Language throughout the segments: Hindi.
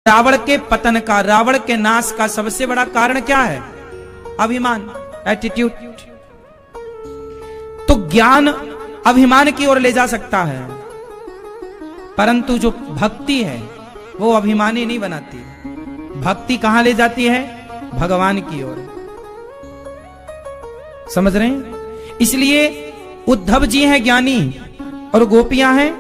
रावण के पतन का, रावण के नाश का सबसे बड़ा कारण क्या है? अभिमान, एटीट्यूड। तो ज्ञान अभिमान की ओर ले जा सकता है, परंतु जो भक्ति है वो अभिमानी नहीं बनाती। भक्ति कहां ले जाती है? भगवान की ओर। समझ रहे हैं? इसलिए उद्धव जी हैं ज्ञानी और गोपियां हैं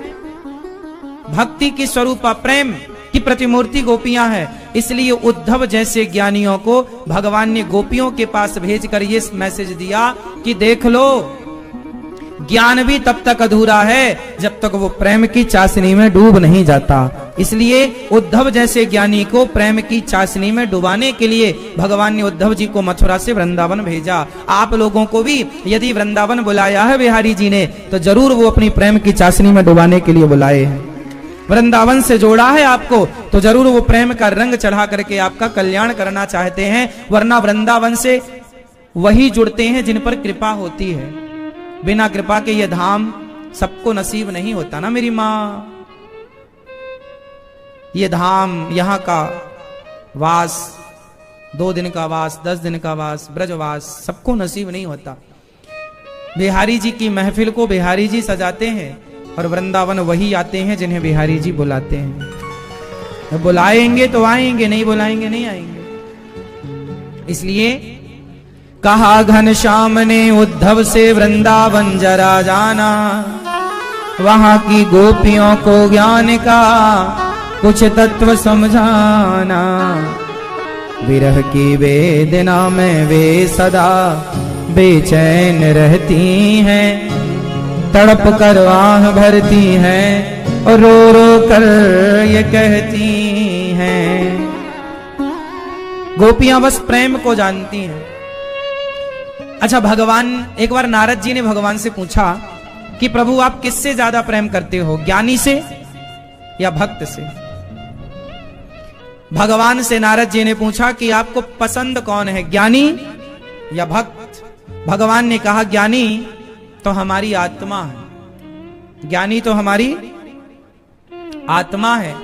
भक्ति की स्वरूपा, प्रेम की प्रतिमूर्ति गोपियां हैं। इसलिए उद्धव जैसे ज्ञानियों को भगवान ने गोपियों के पास भेजकर ये मैसेज दिया कि देख लो, ज्ञान भी तब तक अधूरा है जब तक वो प्रेम की चाशनी में डूब नहीं जाता। इसलिए उद्धव जैसे ज्ञानी को प्रेम की चाशनी में डुबाने के लिए भगवान ने उद्धव जी को मथुरा से वृंदावन भेजा। आप लोगों को भी यदि वृंदावन बुलाया है बिहारी जी ने, तो जरूर वो अपनी प्रेम की चाशनी में डुबाने के लिए बुलाए हैं। वृंदावन से जोड़ा है आपको, तो जरूर वो प्रेम का रंग चढ़ा करके आपका कल्याण करना चाहते हैं। वरना वृंदावन से वही जुड़ते हैं जिन पर कृपा होती है। बिना कृपा के ये धाम सबको नसीब नहीं होता ना मेरी माँ। ये धाम, यहाँ का वास, 2 दिन का वास, 10 दिन का वास, ब्रजवास सबको नसीब नहीं होता। बिहारी जी की महफिल को बिहारी जी सजाते हैं और वृंदावन वही आते हैं जिन्हें बिहारी जी बुलाते हैं। बुलाएंगे तो आएंगे, नहीं बुलाएंगे नहीं आएंगे। इसलिए कहा घनश्याम ने उद्धव से वृंदावन जरा जाना, वहां की गोपियों को ज्ञान का कुछ तत्व समझाना। विरह की वेदना में वे सदा बेचैन रहती हैं, तड़प कर आह भरती हैं और रो रो कर ये कहती हैं। गोपियां बस प्रेम को जानती हैं। अच्छा, भगवान, एक बार नारद जी ने भगवान से पूछा कि प्रभु आप किससे ज्यादा प्रेम करते हो, ज्ञानी से या भक्त से? भगवान से नारद जी ने पूछा कि आपको पसंद कौन है, ज्ञानी या भक्त? भगवान ने कहा ज्ञानी तो हमारी आत्मा है, ज्ञानी तो हमारी आत्मा है।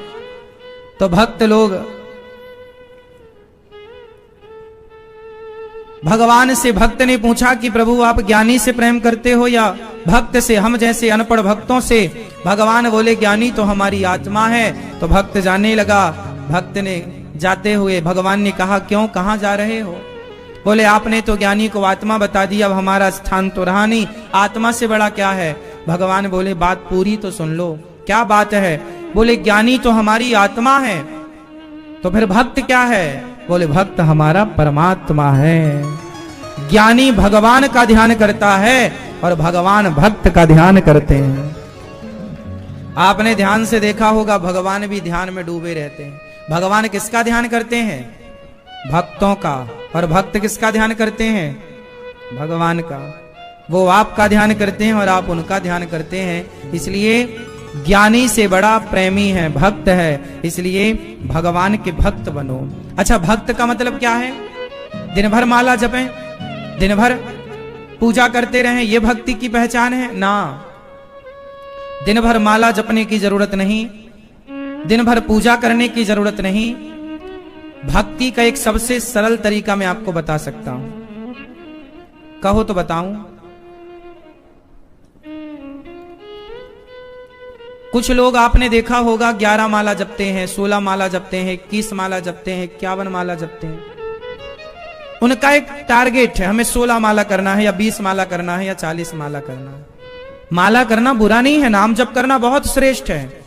तो भक्त लोग भगवान से, भक्त ने पूछा कि प्रभु आप ज्ञानी से प्रेम करते हो या भक्त से, हम जैसे अनपढ़ भक्तों से? भगवान बोले ज्ञानी तो हमारी आत्मा है। तो भक्त जाने लगा। भक्त ने जाते हुए भगवान ने कहा क्यों, कहां जा रहे हो? बोले आपने तो ज्ञानी को आत्मा बता दी, अब हमारा स्थान तो रहा नहीं, आत्मा से बड़ा क्या है? भगवान बोले बात पूरी तो सुन लो। क्या बात है? बोले ज्ञानी तो हमारी आत्मा है, तो फिर भक्त क्या है? बोले भक्त हमारा परमात्मा है। ज्ञानी भगवान का ध्यान करता है और भगवान भक्त का ध्यान करते हैं। आपने ध्यान से देखा होगा, भगवान भी ध्यान में डूबे रहते हैं। भगवान किसका ध्यान करते हैं? भक्तों का। और भक्त किसका ध्यान करते हैं? भगवान का। वो आपका ध्यान करते हैं और आप उनका ध्यान करते हैं। इसलिए ज्ञानी से बड़ा प्रेमी है, भक्त है। इसलिए भगवान के भक्त बनो। अच्छा, भक्त का मतलब क्या है? दिन भर माला जपें, दिन भर पूजा करते रहें, ये भक्ति की पहचान है ना? दिन भर माला जपने की जरूरत नहीं, दिन भर पूजा करने की जरूरत नहीं। भक्ति का एक सबसे सरल तरीका मैं आपको बता सकता हूं। कहो तो बताऊं? कुछ लोग आपने देखा होगा 11 माला जपते हैं, 16 माला जपते हैं, 21 माला जपते हैं, 51 माला जपते हैं। उनका एक टारगेट है, हमें 16 माला करना है या 20 माला करना है या 40 माला करना है। माला करना बुरा नहीं है, नाम जप करना बहुत श्रेष्ठ है।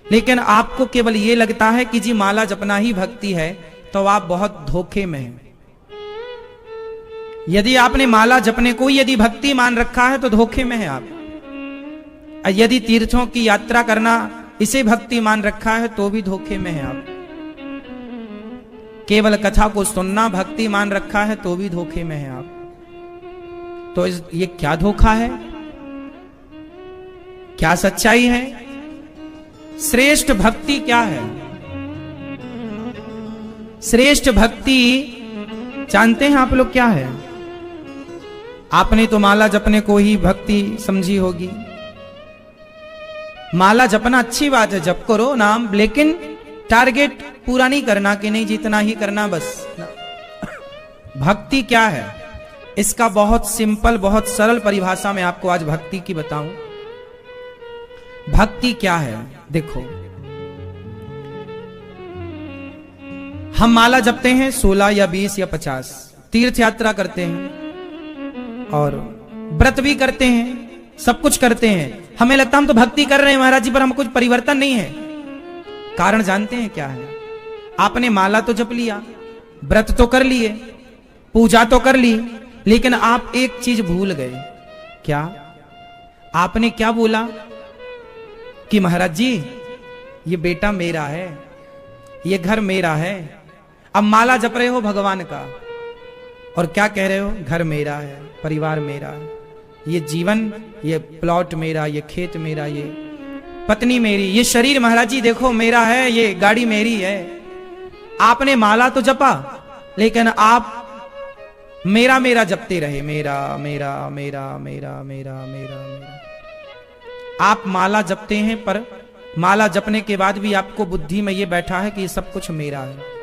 लेकिन आपको केवल ये लगता है कि जी माला जपना ही भक्ति है, तो आप बहुत धोखे में हैं। यदि आपने माला जपने को यदि भक्ति मान रखा है तो धोखे में है आप। यदि तीर्थों की यात्रा करना इसे भक्ति मान रखा है तो भी धोखे में है आप। केवल कथा को सुनना भक्ति मान रखा है तो भी धोखे में है आप। तो ये क्या धोखा है, क्या सच्चाई है? श्रेष्ठ भक्ति क्या है? श्रेष्ठ भक्ति जानते हैं आप लोग क्या है? आपने तो माला जपने को ही भक्ति समझी होगी। माला जपना अच्छी बात है, जप करो नाम, लेकिन टारगेट पूरा नहीं करना कि नहीं जितना ही करना बस। भक्ति क्या है, इसका बहुत सिंपल, बहुत सरल परिभाषा में आपको आज भक्ति की बताऊं। भक्ति क्या है, देखो हम माला जपते हैं 16 या 20 या 50, तीर्थ यात्रा करते हैं और व्रत भी करते हैं, सब कुछ करते हैं। हमें लगता हम तो भक्ति कर रहे हैं महाराज जी, पर हम कुछ परिवर्तन नहीं है। कारण जानते हैं क्या है? आपने माला तो जप लिया, व्रत तो कर लिए, पूजा तो कर ली, लेकिन आप एक चीज भूल गए। क्या? आपने क्या बोला कि महाराज जी ये बेटा मेरा है, ये घर मेरा है। अब माला जप रहे हो भगवान का और क्या कह रहे हो? घर मेरा है, परिवार मेरा है, ये जीवन, ये प्लॉट मेरा, ये खेत मेरा, ये पत्नी मेरी, ये शरीर महाराज जी देखो मेरा है, ये गाड़ी मेरी है। आपने माला तो जपा, लेकिन आप मेरा मेरा जपते रहे, मेरा मेरा मेरा मेरा मेरा मेरा मेरा। आप माला जपते हैं, पर माला जपने के बाद भी आपको बुद्धि में ये बैठा है कि ये सब कुछ मेरा है।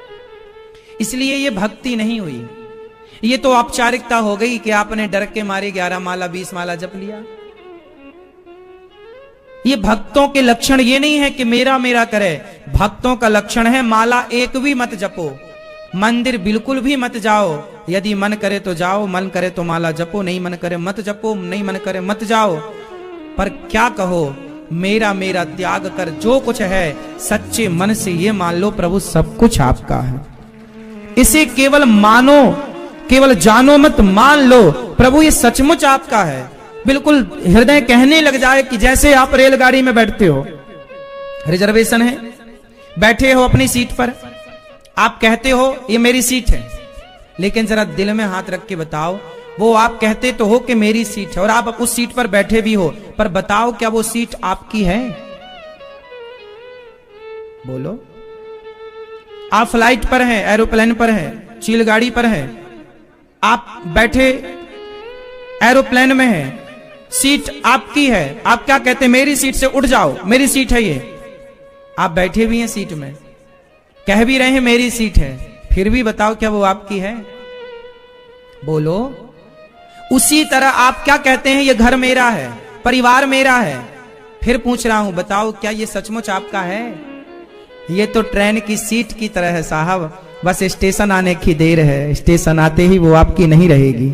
इसलिए ये भक्ति नहीं हुई, ये तो औपचारिकता हो गई कि आपने डर के मारे 11 माला 20 माला जप लिया। ये भक्तों के लक्षण ये नहीं है कि मेरा मेरा करे। भक्तों का लक्षण है माला एक भी मत जपो, मंदिर बिल्कुल भी मत जाओ। यदि मन करे तो जाओ, मन करे तो माला जपो, नहीं मन करे मत जपो, नहीं मन करे मत जाओ। पर क्या कहो, मेरा मेरा त्याग कर जो कुछ है सच्चे मन से ये मान लो प्रभु सब कुछ आपका है। इसे केवल मानो, केवल जानो मत, मान लो प्रभु ये सचमुच आपका है। बिल्कुल हृदय कहने लग जाए कि जैसे आप रेलगाड़ी में बैठते हो, रिजर्वेशन है, बैठे हो अपनी सीट पर, आप कहते हो ये मेरी सीट है, लेकिन जरा दिल में हाथ रख के बताओ, वो आप कहते तो हो कि मेरी सीट है और आप उस सीट पर बैठे भी हो, पर बताओ क्या वो सीट आपकी है? बोलो। आप फ्लाइट पर हैं, एरोप्लेन पर हैं, चील गाड़ी पर हैं, आप बैठे एरोप्लेन में हैं, सीट आपकी है, आप क्या कहते? मेरी सीट से उठ जाओ, मेरी सीट है ये। आप बैठे भी हैं सीट में, कह भी रहे हैं मेरी सीट है, फिर भी बताओ क्या वो आपकी है? बोलो। उसी तरह आप क्या कहते हैं? ये घर मेरा है, परिवार मेरा है। फिर पूछ रहा हूं, बताओ क्या ये सचमुच आपका है? ये तो ट्रेन की सीट की तरह है साहब, बस स्टेशन आने की देर है, स्टेशन आते ही वो आपकी नहीं रहेगी।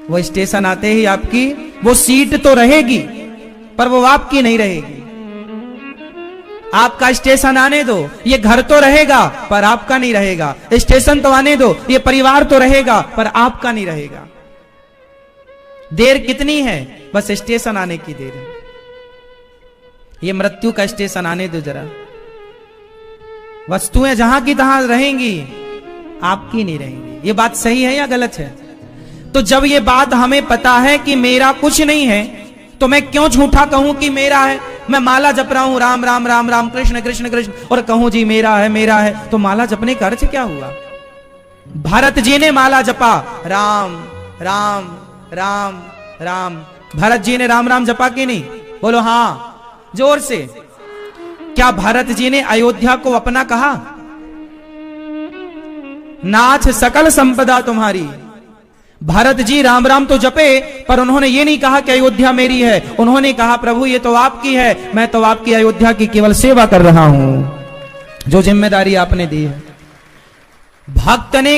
वो स्टेशन आते ही आपकी वो सीट तो रहेगी, पर वो आपकी नहीं रहेगी। आपका स्टेशन आने दो, ये घर तो रहेगा पर आपका नहीं रहेगा। स्टेशन तो आने दो, ये परिवार तो रहेगा पर आपका नहीं रहेगा। देर कितनी है? बस स्टेशन आने की देर है। ये मृत्यु का स्टेशन आने दो जरा। वस्तुएं जहां की तहां रहेंगी, आपकी नहीं रहेंगी। ये बात सही है या गलत है? तो जब ये बात हमें पता है कि मेरा कुछ नहीं है, तो मैं क्यों झूठा कहूं कि मेरा है? मैं माला जप रहा हूं राम राम राम राम कृष्ण कृष्ण कृष्ण और कहूं जी मेरा है मेरा है, तो माला जपने का अर्थ क्या हुआ? भरत जी ने माला जपा, राम राम राम राम। भरत जी ने राम राम जपा कि नहीं? बोलो हाँ जोर से। क्या भरत जी ने अयोध्या को अपना कहा? नाथ सकल संपदा तुम्हारी। भरत जी राम राम तो जपे, पर उन्होंने ये नहीं कहा कि अयोध्या मेरी है। उन्होंने कहा प्रभु ये तो आपकी है, मैं तो आपकी अयोध्या की केवल सेवा कर रहा हूं, जो जिम्मेदारी आपने दी है। भक्त ने,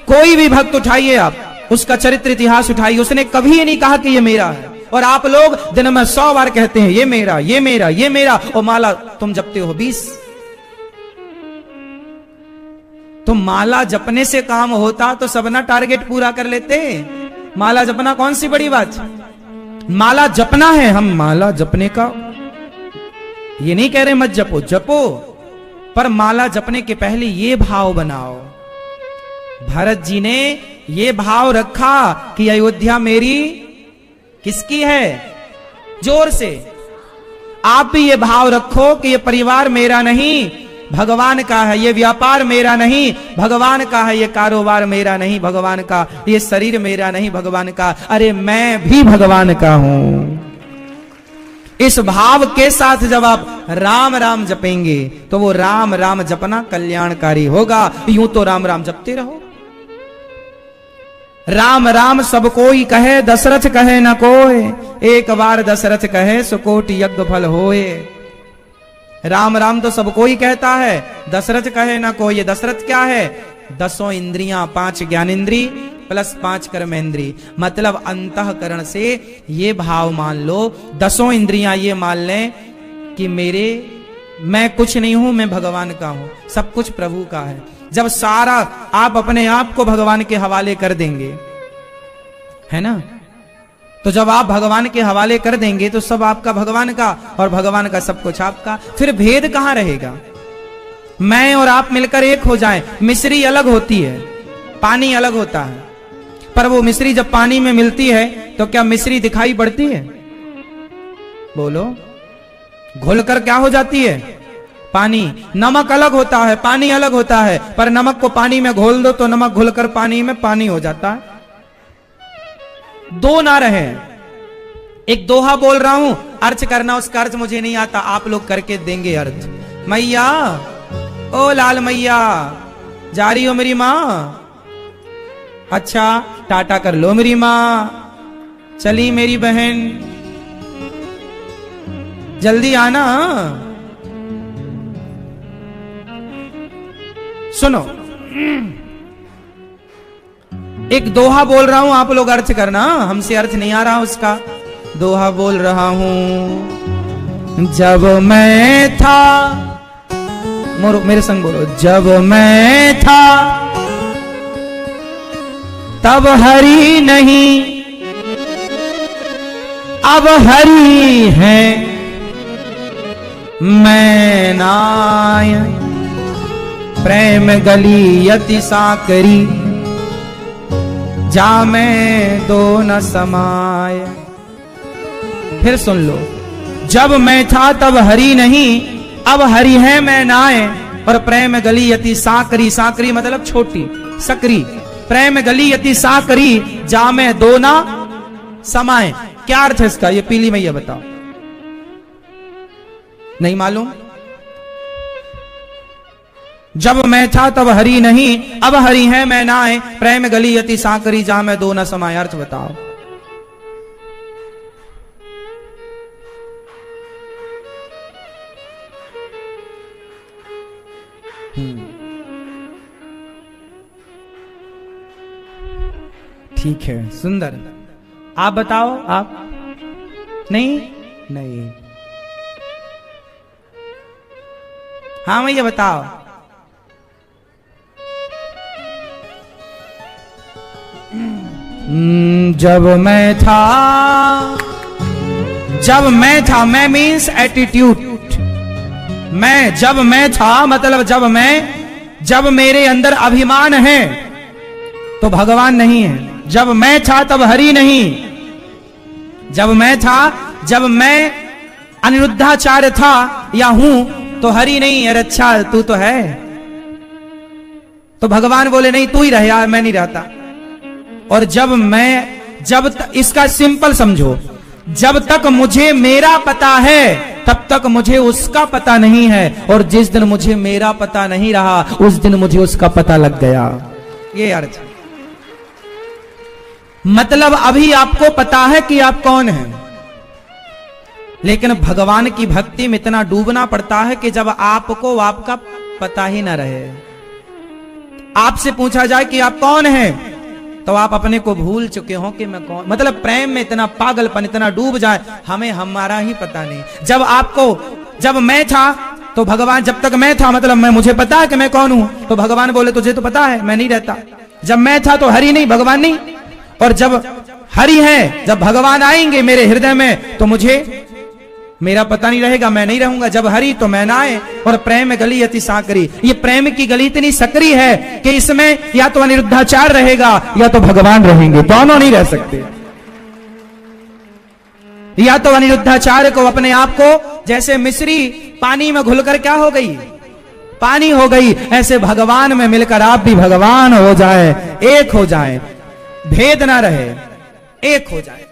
कोई भी भक्त उठाइए आप, उसका चरित्र इतिहास उठाइए, उसने कभी ये नहीं कहा कि ये मेरा है। और आप लोग दिन में 100 बार कहते हैं ये मेरा ये मेरा ये मेरा, और माला तुम जपते हो 20। तो माला जपने से काम होता तो सबना टारगेट पूरा कर लेते। माला जपना कौन सी बड़ी बात? माला जपना है, हम माला जपने का ये नहीं कह रहे मत जपो, जपो, पर माला जपने के पहले ये भाव बनाओ। भरत जी ने ये भाव रखा कि अयोध्या मेरी किसकी है? जोर से आप भी ये भाव रखो कि ये परिवार मेरा नहीं, भगवान का है। ये व्यापार मेरा नहीं, भगवान का है। ये कारोबार मेरा नहीं, भगवान का। ये शरीर मेरा नहीं, भगवान का। अरे मैं भी भगवान का हूं। इस भाव के साथ जब आप राम राम जपेंगे तो वो राम राम जपना कल्याणकारी होगा। यूं तो राम राम जपते रहो। राम राम सब कोई कहे, दशरथ कहे न कोय, एक बार दशरथ कहे सो कोटि यज्ञ फल होए। राम राम तो सब कोई कहता है, दशरथ कहे ना कोई। ये दशरथ क्या है? 10 इंद्रियां, 5 ज्ञानेंद्री प्लस 5 कर्मेंद्री, मतलब अंतःकरण से ये भाव मान लो, 10 इंद्रियां ये मान लें कि मैं कुछ नहीं हूं, मैं भगवान का हूं, सब कुछ प्रभु का है। जब सारा आप अपने आप को भगवान के हवाले कर देंगे, है ना, तो जब आप भगवान के हवाले कर देंगे तो सब आपका भगवान का और भगवान का सब कुछ आपका। फिर भेद कहां रहेगा? मैं और आप मिलकर एक हो जाएं। मिश्री अलग होती है, पानी अलग होता है, पर वो मिश्री जब पानी में मिलती है तो क्या मिश्री दिखाई पड़ती है? बोलो, घुलकर क्या हो जाती है? पानी। नमक अलग होता है, पानी अलग होता है, पर नमक को पानी में घोल दो तो नमक घुलकर पानी में पानी हो जाता है। दो ना रहे। एक दोहा बोल रहा हूं, अर्थ करना, उसका अर्थ मुझे नहीं आता, आप लोग करके देंगे अर्थ। मैया, ओ लाल मैया, जा रही हो मेरी मां? अच्छा, टाटा कर लो मेरी मां। चली मेरी बहन, जल्दी आना। सुनो, एक दोहा बोल रहा हूं, आप लोग अर्थ करना, हमसे अर्थ नहीं आ रहा उसका। दोहा बोल रहा हूं। जब मैं था, मेरे संग बोलो, जब मैं था तब हरि नहीं, अब हरि है मैं नाय। प्रेम गली यति साकरी, जा मैं दो न समाय। फिर सुन लो, जब मैं था तब हरि नहीं, अब हरि है मैं नाय। और प्रेम गली यति साकरी, साकरी मतलब छोटी, सकरी। प्रेम गली यति साकरी, जा मैं दो ना समाए। क्या अर्थ है इसका? ये पीली मैया बताओ। नहीं मालूम? जब मैं था तब हरि नहीं, अब हरि है मैं नाय। प्रेम गली यति साकरी, जा मैं दो न समाए। अर्थ बताओ। ठीक है, सुंदर। आप बताओ। आप नहीं? नहीं। हाँ भैया बताओ। जब मैं था, जब मैं था, मैं मीन्स एटीट्यूड। मैं, जब मैं था मतलब जब मेरे अंदर अभिमान है तो भगवान नहीं है। जब मैं था तब हरि नहीं। जब मैं था, जब मैं अनिरुद्धाचार्य था या हूं तो हरि नहीं। अरे अच्छा, तू तो है। तो भगवान बोले नहीं, तू ही रहे यार, मैं नहीं रहता। और इसका सिंपल समझो, जब तक मुझे मेरा पता है तब तक मुझे उसका पता नहीं है, और जिस दिन मुझे मेरा पता नहीं रहा उस दिन मुझे उसका पता लग गया। ये अर्थ। मतलब अभी आपको पता है कि आप कौन हैं, लेकिन भगवान की भक्ति में इतना डूबना पड़ता है कि जब आपको आपका पता ही ना रहे, आपसे पूछा जाए कि आप कौन हैं, तो आप अपने को भूल चुके हो कि मैं कौन। मतलब प्रेम में इतना पागलपन, इतना डूब जाए, हमें हमारा ही पता नहीं। जब मैं था तो भगवान, जब तक मैं था मतलब मुझे पता है कि मैं कौन हूं, तो भगवान बोले तुझे तो पता है, मैं नहीं रहता। जब मैं था तो हरि नहीं, भगवान नहीं। और जब हरि है, जब भगवान आएंगे मेरे हृदय में तो मुझे मेरा पता नहीं रहेगा, मैं नहीं रहूंगा। जब हरि तो मैं ना आए। और प्रेम गली अति साकरी, ये प्रेम की गली इतनी सकरी है कि इसमें या तो अनिरुद्धाचार रहेगा या तो भगवान रहेंगे, दोनों नहीं रह सकते। या तो अनिरुद्धाचार्य को अपने आप को, जैसे मिश्री पानी में घुलकर क्या हो गई, पानी हो गई, ऐसे भगवान में मिलकर आप भी भगवान हो जाए, एक हो जाए, भेद ना रहे, एक हो जाए।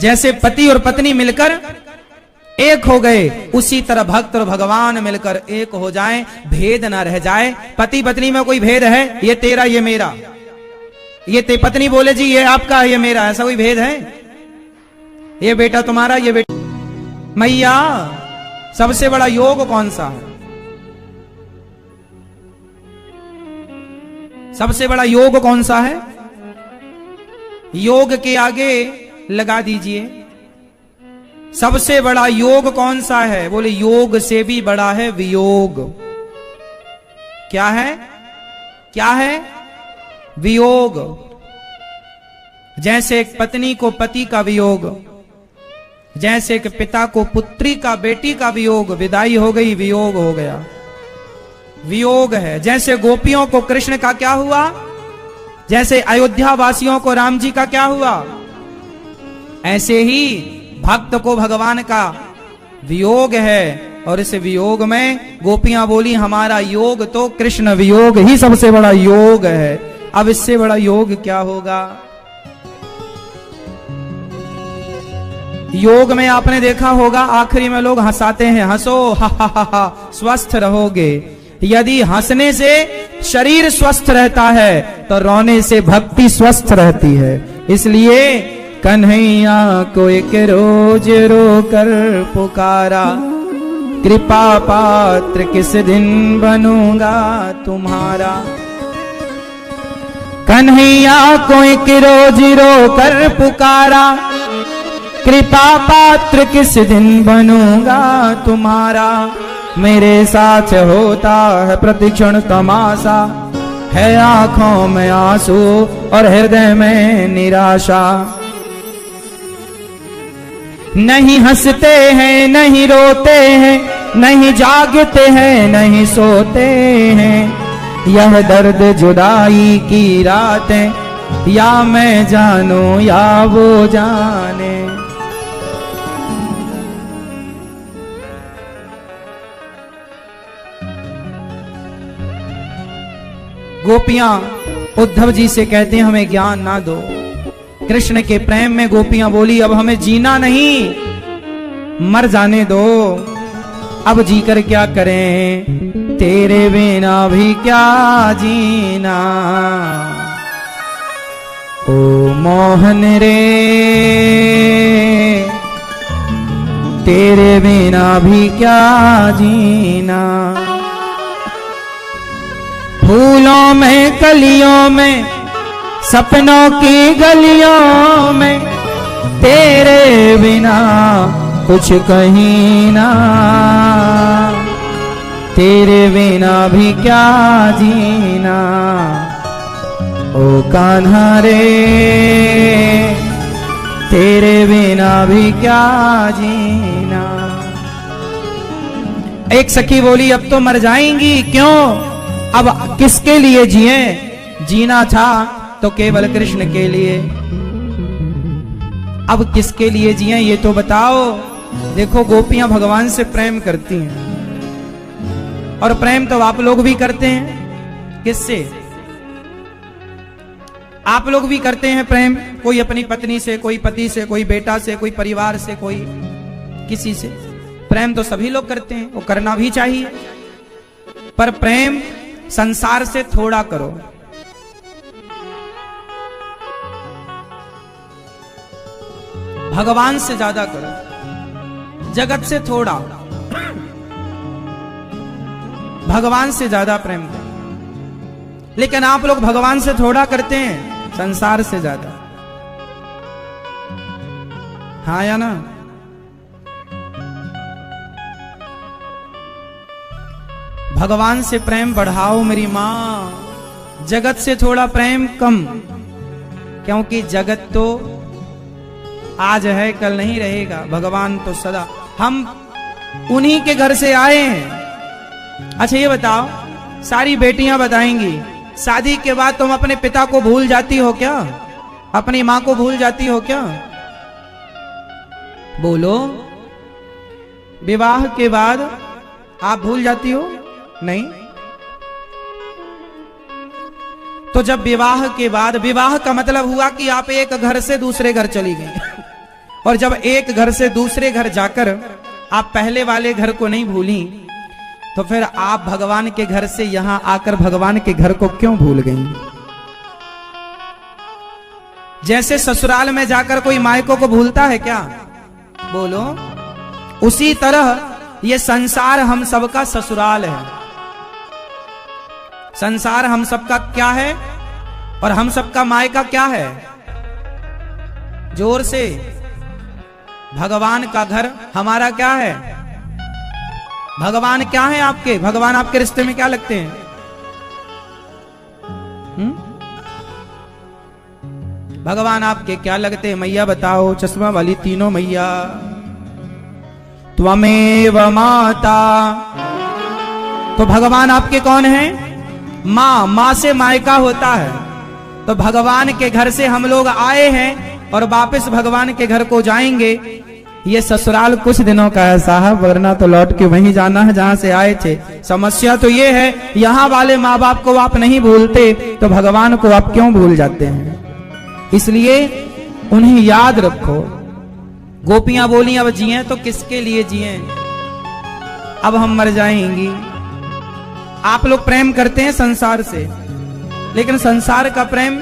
जैसे पति और पत्नी मिलकर एक हो गए, उसी तरह भक्त और भगवान मिलकर एक हो जाएं, भेद ना रह जाए। पति पत्नी में कोई भेद है? ये तेरा ये मेरा, ये ते पत्नी बोले जी ये आपका ये मेरा, ऐसा कोई भेद है? ये बेटा तुम्हारा ये बेटा। मैया सबसे बड़ा योग कौन सा है? सबसे बड़ा योग कौन सा है? योग के आगे लगा दीजिए, सबसे बड़ा योग कौन सा है? बोले योग से भी बड़ा है वियोग। क्या है? क्या है? वियोग। जैसे एक पत्नी को पति का वियोग, जैसे एक पिता को पुत्री का बेटी का वियोग, विदाई हो गई वियोग हो गया, वियोग है। जैसे गोपियों को कृष्ण का क्या हुआ, जैसे अयोध्या वासियों को राम जी का क्या हुआ, ऐसे ही भक्त को भगवान का वियोग है। और इस वियोग में गोपियां बोली हमारा योग तो कृष्ण वियोग ही सबसे बड़ा योग है। अब इससे बड़ा योग क्या होगा? योग में आपने देखा होगा आखिरी में लोग हंसाते हैं, हंसो हा हा हा हा, स्वस्थ रहोगे। यदि हंसने से शरीर स्वस्थ रहता है तो रोने से भक्ति स्वस्थ रहती है। इसलिए कन्हैया को एक रोज रो कर पुकारा, कृपा पात्र किस दिन बनूंगा तुम्हारा। कन्हैया को एक रोज रो कर पुकारा, कृपा पात्र किस दिन बनूंगा तुम्हारा। मेरे साथ होता है प्रतिक्षण तमाशा, है आंखों में आंसू और हृदय में निराशा। नहीं हंसते हैं नहीं रोते हैं, नहीं जागते हैं नहीं सोते हैं। यह दर्द जुदाई की रातें, या मैं जानूं या वो जाने। गोपियां उद्धव जी से कहते हैं हमें ज्ञान ना दो। कृष्ण के प्रेम में गोपियां बोली अब हमें जीना नहीं, मर जाने दो। अब जीकर क्या करें, तेरे बिना भी क्या जीना। ओ मोहन रे तेरे बिना भी क्या जीना। फूलों में कलियों में सपनों की गलियों में, तेरे बिना कुछ कहीं ना। तेरे बिना भी क्या जीना। ओ कान्हा रे तेरे बिना भी क्या जीना। एक सखी बोली अब तो मर जाएंगी, क्यों? अब किसके लिए जिए? जीना था तो केवल कृष्ण के लिए। अब किसके लिए जिए ये तो बताओ। देखो गोपियां भगवान से प्रेम करती हैं, और प्रेम तो आप लोग भी करते हैं। किससे? आप लोग भी करते हैं प्रेम, कोई अपनी पत्नी से, कोई पति से, कोई बेटा से, कोई परिवार से, कोई किसी से। प्रेम तो सभी लोग करते हैं, वो करना भी चाहिए। पर प्रेम संसार से थोड़ा करो। भगवान से ज्यादा करो। जगत से थोड़ा, भगवान से ज्यादा प्रेम करो। लेकिन आप लोग भगवान से थोड़ा करते हैं, संसार से ज्यादा। हाँ या ना? भगवान से प्रेम बढ़ाओ मेरी मां, जगत से थोड़ा प्रेम कम। क्योंकि जगत तो आज है कल नहीं रहेगा, भगवान तो सदा। हम उन्हीं के घर से आए हैं। अच्छा ये बताओ, सारी बेटियां बताएंगी शादी के बाद तुम अपने पिता को भूल जाती हो क्या? अपनी मां को भूल जाती हो क्या? बोलो। विवाह के बाद आप भूल जाती हो? नहीं। तो जब विवाह के बाद, विवाह का मतलब हुआ कि आप एक घर से दूसरे घर चली गई, और जब एक घर से दूसरे घर जाकर आप पहले वाले घर को नहीं भूली, तो फिर आप भगवान के घर से यहां आकर भगवान के घर को क्यों भूल गई? जैसे ससुराल में जाकर कोई मायकों को भूलता है क्या? बोलो। उसी तरह ये संसार हम सबका ससुराल है। संसार हम सबका क्या है और हम सबका मायका क्या है? जोर से। भगवान का घर हमारा क्या है? भगवान क्या है आपके? भगवान आपके रिश्ते में क्या लगते हैं? भगवान आपके क्या लगते हैं? मैया बताओ, चश्मा वाली तीनों मैया। त्वमेव माता। तो भगवान आपके कौन है? माँ। माँ से मायका होता है। तो भगवान के घर से हम लोग आए हैं और वापस भगवान के घर को जाएंगे। ये ससुराल कुछ दिनों का है साहब, वरना तो लौट के वहीं जाना है जहां से आए थे। समस्या तो ये है, यहाँ वाले माँ बाप को आप नहीं भूलते तो भगवान को आप क्यों भूल जाते हैं? इसलिए उन्हें याद रखो। गोपियां बोली अब जिए तो किसके लिए जिए, अब हम मर जाएंगी। आप लोग प्रेम करते हैं संसार से, लेकिन संसार का प्रेम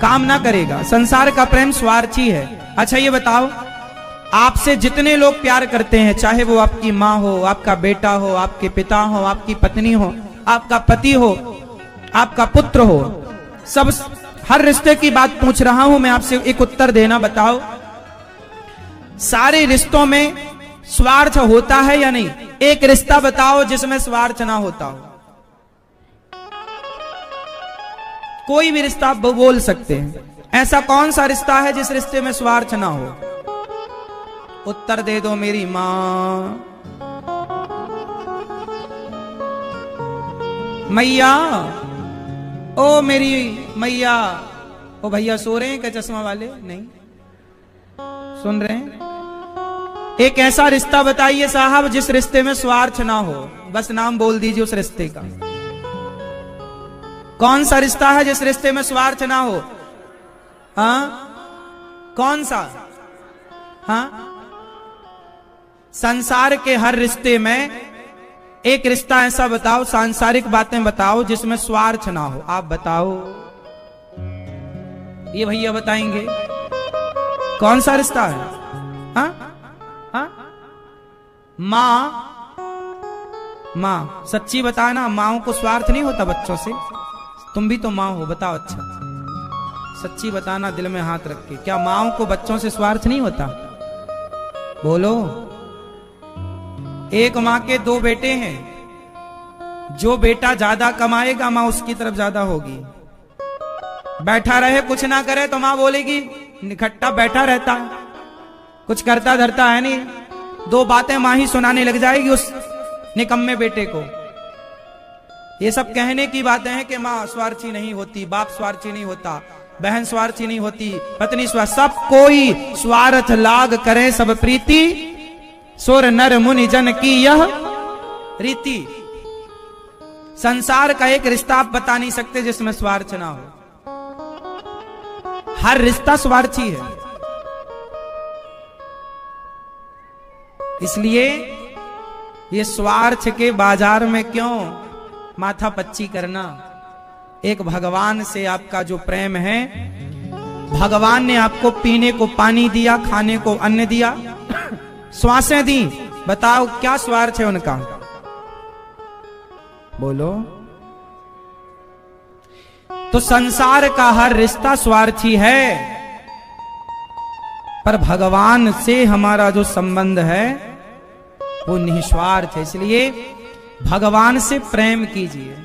काम ना करेगा। संसार का प्रेम स्वार्थी है। अच्छा ये बताओ, आपसे जितने लोग प्यार करते हैं, चाहे वो आपकी माँ हो, आपका बेटा हो, आपके पिता हो, आपकी पत्नी हो, आपका पति हो, आपका पुत्र हो, सब, हर रिश्ते की बात पूछ रहा हूं मैं आपसे, एक उत्तर देना। बताओ, सारे रिश्तों में स्वार्थ होता है या नहीं? एक रिश्ता बताओ जिसमें स्वार्थ ना होता हो। कोई भी रिश्ता आप बोल सकते हैं। ऐसा कौन सा रिश्ता है जिस रिश्ते में स्वार्थ ना हो? उत्तर दे दो मेरी मां। मैया, ओ मेरी मैया। ओ भैया सो रहे हैं क्या चश्मा वाले? नहीं सुन रहे हैं? एक ऐसा रिश्ता बताइए साहब जिस रिश्ते में स्वार्थ ना हो। बस नाम बोल दीजिए उस रिश्ते का। कौन सा रिश्ता है जिस रिश्ते में स्वार्थ ना हो? हाँ, कौन सा? हाँ, संसार के हर रिश्ते में एक रिश्ता ऐसा बताओ, सांसारिक बातें बताओ जिसमें स्वार्थ ना हो। आप बताओ, ये भैया बताएंगे कौन सा रिश्ता है? हाँ हाँ, माँ सच्ची बताना, माओ को स्वार्थ नहीं होता बच्चों से? तुम भी तो माँ हो, बताओ। अच्छा सच्ची बताना, दिल में हाथ रख के, क्या माओ को बच्चों से स्वार्थ नहीं होता? बोलो। एक माँ के दो बेटे हैं, जो बेटा ज्यादा कमाएगा माँ उसकी तरफ ज्यादा होगी। बैठा रहे कुछ ना करे तो माँ बोलेगी निखट्टा बैठा रहता है, कुछ करता धरता है नहीं। दो बातें माँ ही सुनाने लग जाएगी उस निकम्मे बेटे को। ये सब कहने की बातें हैं कि माँ स्वार्थी नहीं होती, बाप स्वार्थी नहीं होता, बहन स्वार्थी नहीं होती, पत्नी स्वार्थ, सब कोई स्वार्थ लाग करे सब प्रीति, सुर नर मुनि जन की यह रीति। संसार का एक रिश्ता आप बता नहीं सकते जिसमें स्वार्थ ना हो। हर रिश्ता स्वार्थी है। इसलिए ये स्वार्थ के बाजार में क्यों माथा पच्ची करना? एक भगवान से आपका जो प्रेम है, भगवान ने आपको पीने को पानी दिया, खाने को अन्न दिया, श्वासें दी, बताओ क्या स्वार्थ है उनका? बोलो। तो संसार का हर रिश्ता स्वार्थी है, पर भगवान से हमारा जो संबंध है वो निस्वार्थ है। इसलिए भगवान से प्रेम कीजिए।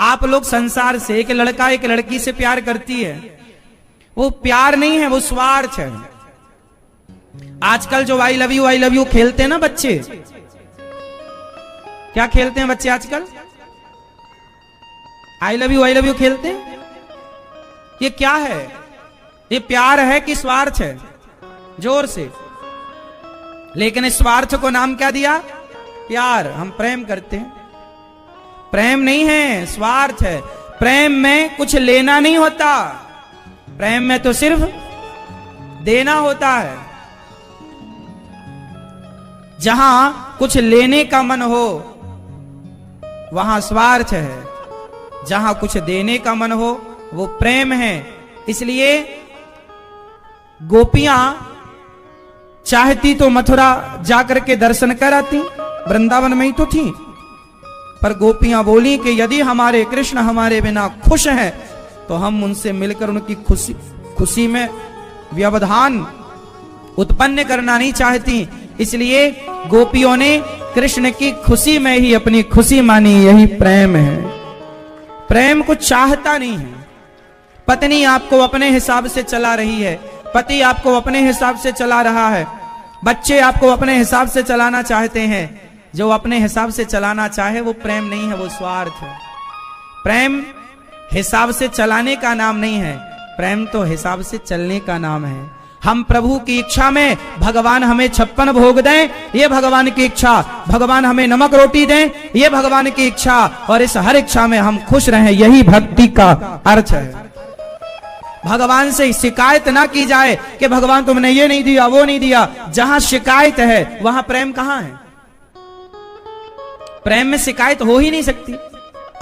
आप लोग संसार से, एक लड़का एक लड़की से प्यार करती है, वो प्यार नहीं है, वो स्वार्थ है। आजकल जो आई लव यू खेलते हैं ना बच्चे, क्या खेलते हैं बच्चे आजकल? आई लव यू खेलते हैं। ये क्या है? ये प्यार है कि स्वार्थ है? जोर से। लेकिन इस स्वार्थ को नाम क्या दिया? प्यार। हम प्रेम करते हैं, प्रेम नहीं है, स्वार्थ है। प्रेम में कुछ लेना नहीं होता, प्रेम में तो सिर्फ देना होता है। जहां कुछ लेने का मन हो वहां स्वार्थ है, जहां कुछ देने का मन हो वो प्रेम है। इसलिए गोपियां चाहती तो मथुरा जाकर के दर्शन कर आती, वृंदावन में ही तो थी, पर गोपियां बोली कि यदि हमारे कृष्ण हमारे बिना खुश हैं तो हम उनसे मिलकर उनकी खुशी में व्यवधान उत्पन्न करना नहीं चाहती। इसलिए गोपियों ने कृष्ण की खुशी में ही अपनी खुशी मानी। यही प्रेम है। प्रेम कुछ चाहता नहीं है। पत्नी आपको अपने हिसाब से चला रही है, पति आपको अपने हिसाब से चला रहा है, बच्चे आपको अपने हिसाब से चलाना चाहते हैं। जो अपने हिसाब से चलाना चाहे वो प्रेम नहीं है, वो स्वार्थ है। प्रेम हिसाब से चलाने का नाम नहीं है, प्रेम तो हिसाब से चलने का नाम है। हम प्रभु की इच्छा में भगवान हमें 56 भोग दें, ये भगवान की इच्छा। भगवान हमें नमक रोटी दें, ये भगवान की इच्छा। और इस हर इच्छा में हम खुश रहें, यही भक्ति का अर्थ है। भगवान से शिकायत ना की जाए कि भगवान तुमने ये नहीं दिया, वो नहीं दिया। जहां शिकायत है वहां प्रेम कहां है? प्रेम में शिकायत हो ही नहीं सकती।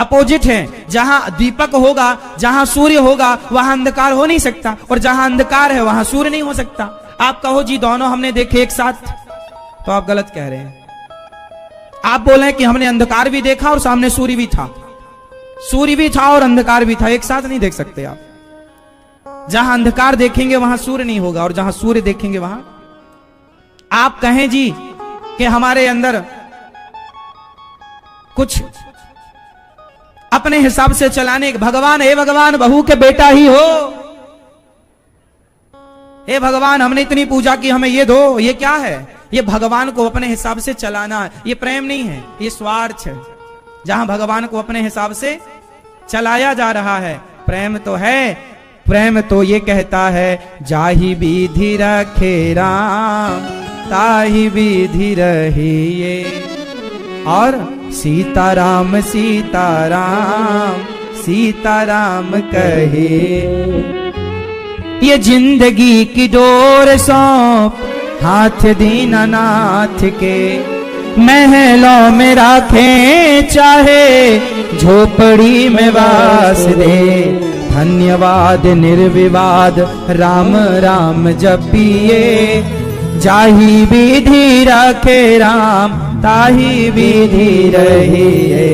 अपोजिट है। जहां दीपक होगा, जहां सूर्य होगा, वहां अंधकार हो नहीं सकता, और जहां अंधकार है वहां सूर्य नहीं हो सकता। आप कहो जी दोनों हमने देखे एक साथ, तो आप गलत कह रहे हैं। आप बोले कि हमने अंधकार भी देखा और सामने सूर्य भी था। सूर्य भी था और अंधकार भी था, एक साथ नहीं देख सकते आप। जहां अंधकार देखेंगे वहां सूर्य नहीं होगा, और जहां सूर्य देखेंगे वहां। आप कहें जी कि हमारे अंदर कुछ अपने हिसाब से चलाने, भगवान हे भगवान बहू के बेटा ही हो, हे भगवान हमने इतनी पूजा की हमें ये दो, ये क्या है? ये भगवान को अपने हिसाब से चलाना है। ये प्रेम नहीं है, ये स्वार्थ है। जहां भगवान को अपने हिसाब से चलाया जा रहा है, प्रेम तो है। प्रेम तो ये कहता है जाहि विधि रखे राम ताहि विधि रहिए, और सीताराम सीताराम सीताराम कहे। ये जिंदगी की डोर सौंप हाथ दीनानाथ के, महलों में राखें चाहे झोपड़ी में वास दे। धन्यवाद निर्विवाद राम राम जपिए, जाहि विधि रखे राम ताहि विधि रहिए।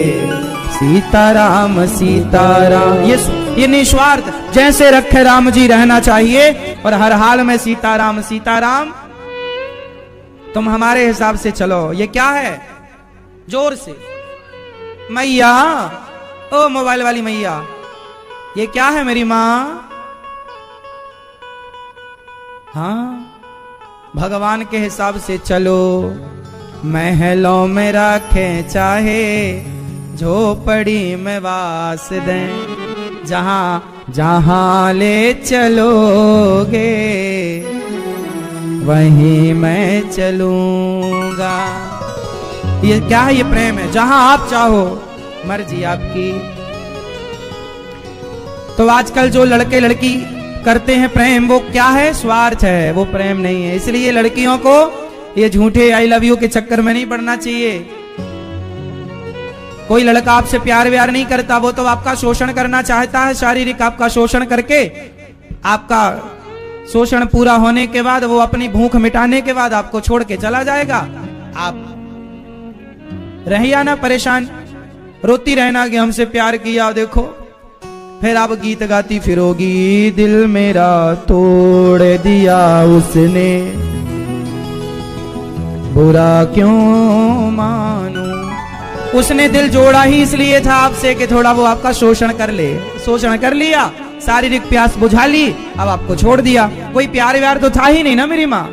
सीताराम सीताराम, ये निस्वार्थ। जैसे रखे राम जी रहना चाहिए, और हर हाल में सीताराम सीताराम। तुम हमारे हिसाब से चलो। ये क्या है? जोर से मैया, ओ मोबाइल वाली मैया, ये क्या है मेरी मां? हाँ, भगवान के हिसाब से चलो। महलों में रखें चाहे झोपड़ी में वास दें, जहां जहां ले चलोगे वहीं मैं चलूंगा। ये क्या है? ये प्रेम है। जहां आप चाहो, मर्जी आपकी। तो आजकल जो लड़के लड़की करते हैं प्रेम, वो क्या है? स्वार्थ है, वो प्रेम नहीं है। इसलिए लड़कियों को ये झूठे आई लव यू के चक्कर में नहीं पड़ना चाहिए। कोई लड़का आपसे प्यार व्यार नहीं करता, वो तो आपका शोषण करना चाहता है। शारीरिक आपका शोषण करके, आपका शोषण पूरा होने के बाद, वो अपनी भूख मिटाने के बाद आपको छोड़ के चला जाएगा। आप रहिया ना परेशान, रोती रहना कि हमसे प्यार किया, देखो। फिर आप गीत गाती फिरोगी, दिल मेरा तोड़ दिया उसने, बुरा क्यों मानूं। उसने दिल जोड़ा ही इसलिए था आपसे कि थोड़ा वो आपका शोषण कर ले। शोषण कर लिया, शारीरिक प्यास बुझा ली, अब आपको छोड़ दिया। कोई प्यार व्यार तो था ही नहीं ना मेरी माँ।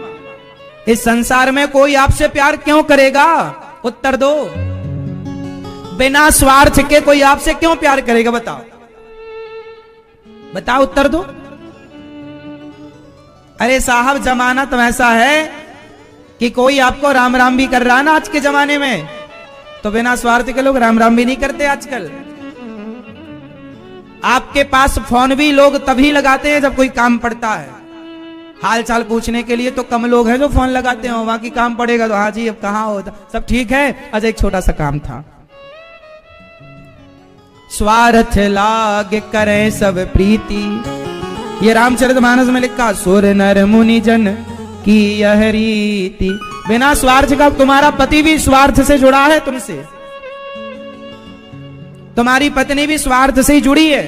इस संसार में कोई आपसे प्यार क्यों करेगा? उत्तर दो। बिना स्वार्थ के कोई आपसे क्यों प्यार करेगा? बताओ बताओ, उत्तर दो। अरे साहब, जमाना तो ऐसा है कि कोई आपको राम राम भी कर रहा है ना आज के जमाने में, तो बिना स्वार्थ के लोग राम राम भी नहीं करते आजकल। आपके पास फोन भी लोग तभी लगाते हैं जब कोई काम पड़ता है। हाल चाल पूछने के लिए तो कम लोग हैं जो फोन लगाते हो, बाकी काम पड़ेगा तो हाँ जी अब कहाँ हो, सब ठीक है। आज एक छोटा सा काम था। स्वार्थ लाग करें सब प्रीति, ये रामचरितमानस में लिखा, सुर नर मुनि जन की यह रीति। बिना स्वार्थ का, तुम्हारा पति भी स्वार्थ से जुड़ा है तुमसे, तुम्हारी पत्नी भी स्वार्थ से ही जुड़ी है।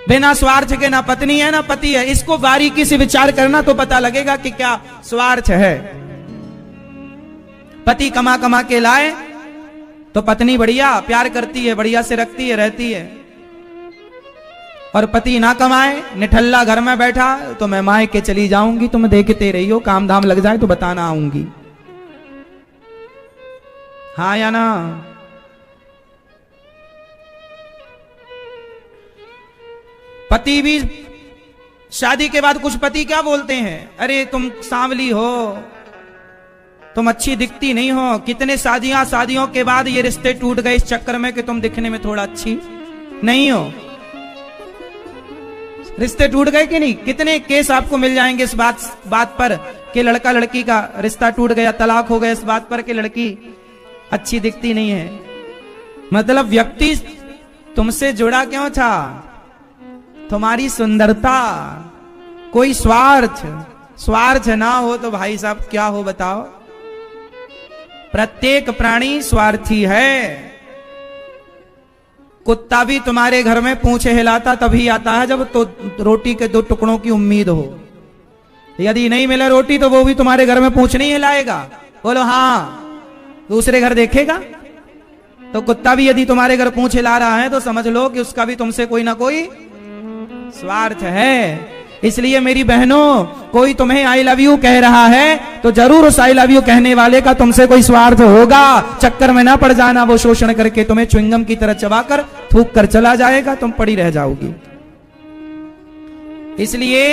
बिना स्वार्थ के ना पत्नी है ना पति है। इसको बारीकी से विचार करना तो पता लगेगा कि क्या स्वार्थ है। पति कमा कमा के लाए तो पत्नी बढ़िया प्यार करती है, बढ़िया से रखती है, रहती है। और पति ना कमाए, निठल्ला घर में बैठा, तो मैं मायके चली जाऊंगी, तुम देखते रहियो, काम धाम लग जाए तो बताना आऊंगी। हाँ या ना? पति भी शादी के बाद कुछ पति क्या बोलते हैं, अरे तुम सांवली हो, तुम अच्छी दिखती नहीं हो। कितने शादियों के बाद ये रिश्ते टूट गए इस चक्कर में कि तुम दिखने में थोड़ा अच्छी नहीं हो। रिश्ते टूट गए कि नहीं? कितने केस आपको मिल जाएंगे इस बात पर कि लड़का लड़की का रिश्ता टूट गया, तलाक हो गया इस बात पर कि लड़की अच्छी दिखती नहीं है। मतलब व्यक्ति तुमसे जुड़ा क्यों था? तुम्हारी सुंदरता। कोई स्वार्थ ना हो तो भाई साहब क्या हो बताओ? प्रत्येक प्राणी स्वार्थी है। कुत्ता भी तुम्हारे घर में पूंछे हिलाता तभी आता है जब तो रोटी के 2 टुकड़ों की उम्मीद हो। यदि नहीं मिले रोटी तो वो भी तुम्हारे घर में पूंछ नहीं हिलाएगा। बोलो हाँ, दूसरे घर देखेगा। तो कुत्ता भी यदि तुम्हारे घर पूंछ हिला रहा है तो समझ लो कि उसका भी तुमसे कोई ना कोई स्वार्थ है। इसलिए मेरी बहनों, कोई तुम्हें आई लव यू कह रहा है तो जरूर उस आई लव यू कहने वाले का तुमसे कोई स्वार्थ होगा। चक्कर में ना पड़ जाना, वो शोषण करके तुम्हें च्युइंगम की तरह चबाकर थूक कर चला जाएगा, तुम पड़ी रह जाओगी। इसलिए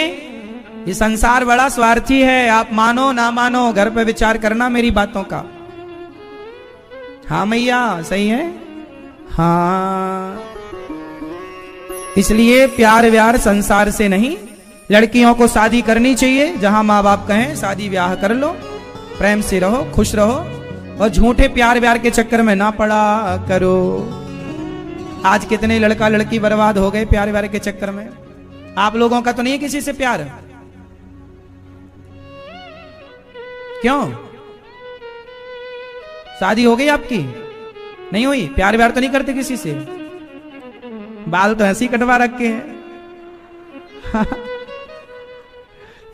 ये संसार बड़ा स्वार्थी है। आप मानो ना मानो, घर पे विचार करना मेरी बातों का। हाँ मैया सही है। हाँ, इसलिए प्यार व्यार संसार से नहीं। लड़कियों को शादी करनी चाहिए, जहां माँ बाप कहें शादी ब्याह कर लो, प्रेम से रहो, खुश रहो, और झूठे प्यार व्यार के चक्कर में ना पड़ा करो। आज कितने लड़का लड़की बर्बाद हो गए प्यार व्यार के चक्कर में। आप लोगों का तो नहीं है किसी से प्यार? क्यों? शादी हो गई आपकी? नहीं हुई? प्यार व्यार तो नहीं करते किसी से? बाल तो ऐसे ही कटवा रखे हैं।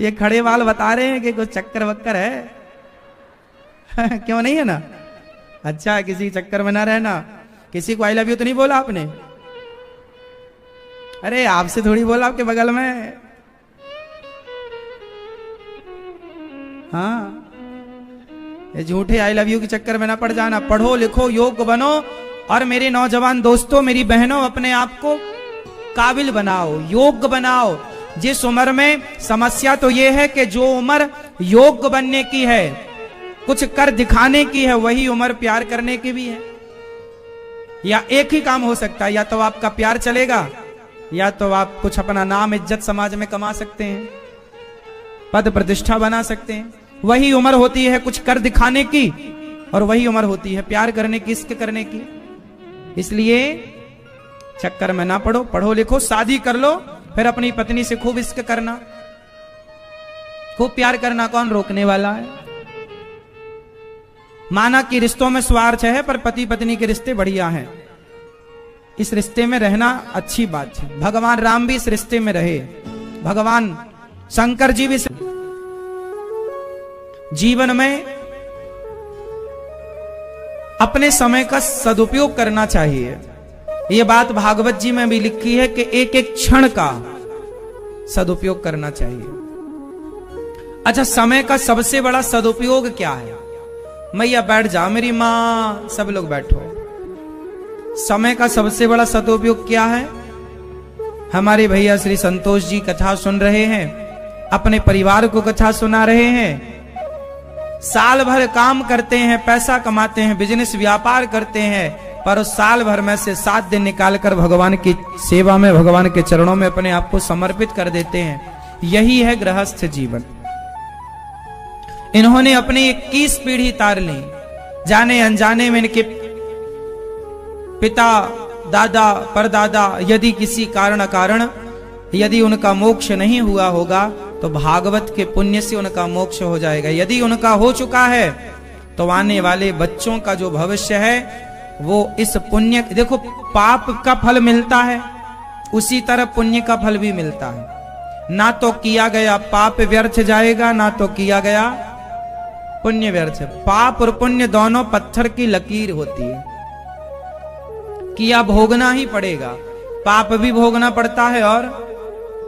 ये खड़े बाल बता रहे हैं कि कुछ चक्कर वक्कर है। क्यों नहीं है ना? अच्छा, किसी चक्कर में ना रहना। किसी को आई लव यू तो नहीं बोला आपने? अरे आपसे थोड़ी बोला, आपके बगल में। हाँ, ये झूठे आई लव यू के चक्कर में ना पड़ जाना। पढ़ो लिखो, योग्य बनो, और मेरे नौजवान दोस्तों, मेरी बहनों, अपने आप को काबिल बनाओ, योग्य बनाओ। जिस उम्र में समस्या तो यह है कि जो उम्र योग्य बनने की है, कुछ कर दिखाने की है, वही उम्र प्यार करने की भी है। या एक ही काम हो सकता है, या तो आपका प्यार चलेगा, या तो आप कुछ अपना नाम इज्जत समाज में कमा सकते हैं, पद प्रतिष्ठा बना सकते हैं। वही उम्र होती है कुछ कर दिखाने की, और वही उम्र होती है प्यार करने की, इश्क करने की। इसलिए चक्कर में ना पड़ो, पढ़ो लिखो, शादी कर लो, फिर अपनी पत्नी से खूब इश्क करना, खूब प्यार करना। कौन रोकने वाला है? माना कि रिश्तों में स्वार्थ है, पर पति पत्नी के रिश्ते बढ़िया हैं। इस रिश्ते में रहना अच्छी बात है। भगवान राम भी इस रिश्ते में रहे, भगवान शंकर जी भी। जीवन में अपने समय का सदुपयोग करना चाहिए। ये बात भागवत जी में भी लिखी है कि एक एक क्षण का सदुपयोग करना चाहिए। अच्छा, समय का सबसे बड़ा सदुपयोग क्या है? मैया बैठ जा, मेरी मां, सब लोग बैठो। समय का सबसे बड़ा सदुपयोग क्या है? हमारे भैया श्री संतोष जी कथा सुन रहे हैं, अपने परिवार को कथा सुना रहे हैं। साल भर काम करते हैं, पैसा कमाते हैं, बिजनेस व्यापार करते हैं, पर उस साल भर में से 7 दिन निकालकर भगवान की सेवा में, भगवान के चरणों में अपने आप को समर्पित कर देते हैं। यही है गृहस्थ जीवन। इन्होंने अपनी 21 पीढ़ी तार ली। जाने अनजाने में इनके पिता, दादा, परदादा यदि किसी कारण यदि उनका मोक्ष नहीं हुआ होगा तो भागवत के पुण्य से उनका मोक्ष हो जाएगा। यदि उनका हो चुका है तो आने वाले बच्चों का जो भविष्य है वो इस पुण्य, देखो पाप का फल मिलता है उसी तरह पुण्य का फल भी मिलता है। ना तो किया गया पाप व्यर्थ जाएगा, ना तो किया गया पुण्य व्यर्थ। पाप और पुण्य दोनों पत्थर की लकीर होती है, किया भोगना ही पड़ेगा। पाप भी भोगना पड़ता है और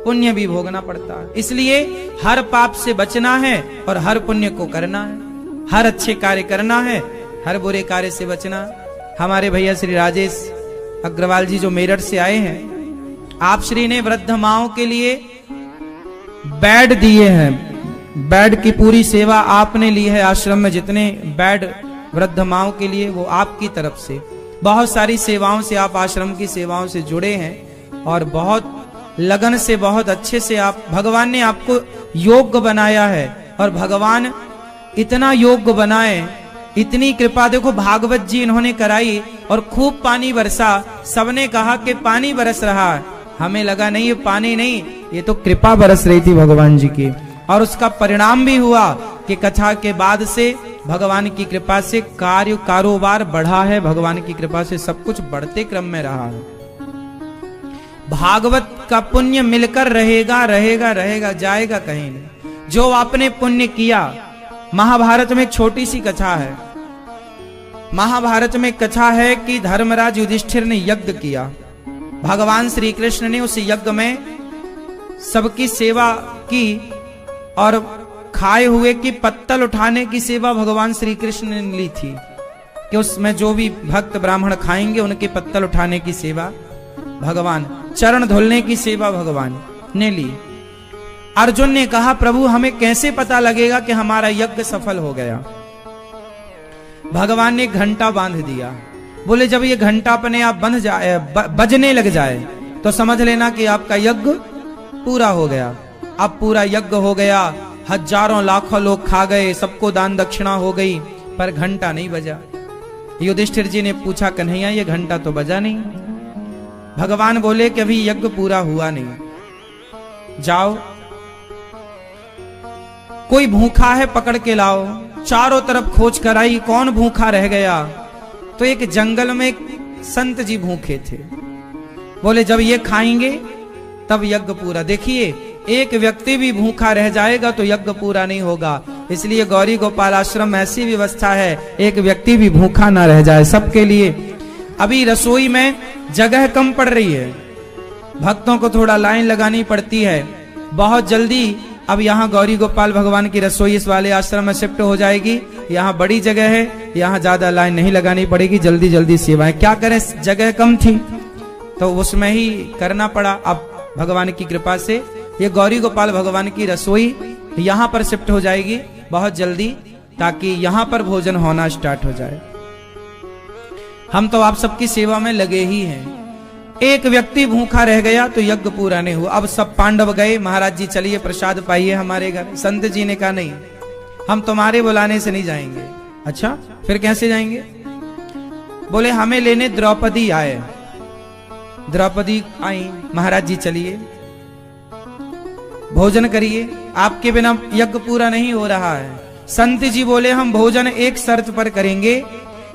पुण्य भी भोगना पड़ता है। इसलिए हर पाप से बचना है और हर पुण्य को करना है, हर अच्छे कार्य करना है, हर बुरे कार्य से बचना। हमारे भैया श्री राजेश अग्रवाल जी जो मेरठ से आए हैं, आप श्री ने वृद्ध माओं के लिए बेड दिए हैं। बेड की पूरी सेवा आपने ली है। आश्रम में जितने बेड वृद्ध माओं के लिए वो आपकी तरफ से, बहुत सारी सेवाओं से आप आश्रम की सेवाओं से जुड़े हैं और बहुत लगन से, बहुत अच्छे से आप, भगवान ने आपको योग्य बनाया है। और भगवान इतना योग्य बनाए, इतनी कृपा देखो भागवत जी इन्होंने कराई और खूब पानी बरसा। सबने कहा कि पानी बरस रहा है, हमें लगा नहीं ये पानी नहीं, ये तो कृपा बरस रही थी भगवान जी की। और उसका परिणाम भी हुआ कि कथा के बाद से भगवान की कृपा से कारोबार बढ़ा है, भगवान की कृपा से सब कुछ बढ़ते क्रम में रहा है। भागवत का पुण्य मिलकर रहेगा रहेगा रहेगा, जाएगा कहीं नहीं। जो आपने पुण्य किया, महाभारत में एक छोटी सी कथा है। महाभारत में कथा है कि धर्मराज युधिष्ठिर ने यज्ञ किया। भगवान श्री कृष्ण ने उस यज्ञ में सबकी सेवा की और खाए हुए की पत्तल उठाने की सेवा भगवान श्री कृष्ण ने ली थी कि उसमें जो भी भक्त ब्राह्मण खाएंगे उनके पत्तल उठाने की सेवा भगवान, चरण धुलने की सेवा भगवान ने ली। अर्जुन ने कहा प्रभु हमें कैसे पता लगेगा कि हमारा यज्ञ सफल हो गया? भगवान ने घंटा बांध दिया। बोले जब ये घंटा अपने आप बंध जाए, बजने लग जाए तो समझ लेना कि आपका यज्ञ पूरा हो गया। अब पूरा यज्ञ हो गया, हजारों लाखों लोग खा गए, सबको दान दक्षिणा हो गई, पर घंटा नहीं बजा। युधिष्ठिर जी ने पूछा कन्हैया ये घंटा तो बजा नहीं। भगवान बोले कि अभी यज्ञ पूरा हुआ नहीं, जाओ कोई भूखा है पकड़ के लाओ। चारों तरफ खोज कराई, कौन भूखा रह गया? तो एक जंगल में एक संत जी भूखे थे। बोले जब ये खाएंगे तब यज्ञ पूरा। देखिए एक व्यक्ति भी भूखा रह जाएगा तो यज्ञ पूरा नहीं होगा। इसलिए गौरी गोपाल आश्रम में ऐसी व्यवस्था है एक व्यक्ति भी भूखा ना रह जाए, सबके लिए। अभी रसोई में जगह कम पड़ रही है, भक्तों को थोड़ा लाइन लगानी पड़ती है। बहुत जल्दी अब यहाँ गौरी गोपाल भगवान की रसोई इस वाले आश्रम में शिफ्ट हो जाएगी। यहाँ बड़ी जगह है, यहाँ ज्यादा लाइन नहीं लगानी पड़ेगी, जल्दी जल्दी सेवाएं। क्या करें, जगह कम थी तो उसमें ही करना पड़ा। अब भगवान की कृपा से ये गौरी गोपाल भगवान की रसोई यहाँ पर शिफ्ट हो जाएगी बहुत जल्दी, ताकि यहाँ पर भोजन होना स्टार्ट हो जाए। हम तो आप सबकी सेवा में लगे ही हैं। एक व्यक्ति भूखा रह गया तो यज्ञ पूरा नहीं हुआ। अब सब पांडव गए, महाराज जी चलिए प्रसाद पाइए हमारे घर। संत जी ने कहा नहीं, हम तुम्हारे बुलाने से नहीं जाएंगे। अच्छा फिर कैसे जाएंगे? बोले हमें लेने द्रौपदी आए। द्रौपदी आई, महाराज जी चलिए भोजन करिए, आपके बिना यज्ञ पूरा नहीं हो रहा है। संत जी बोले हम भोजन एक शर्त पर करेंगे,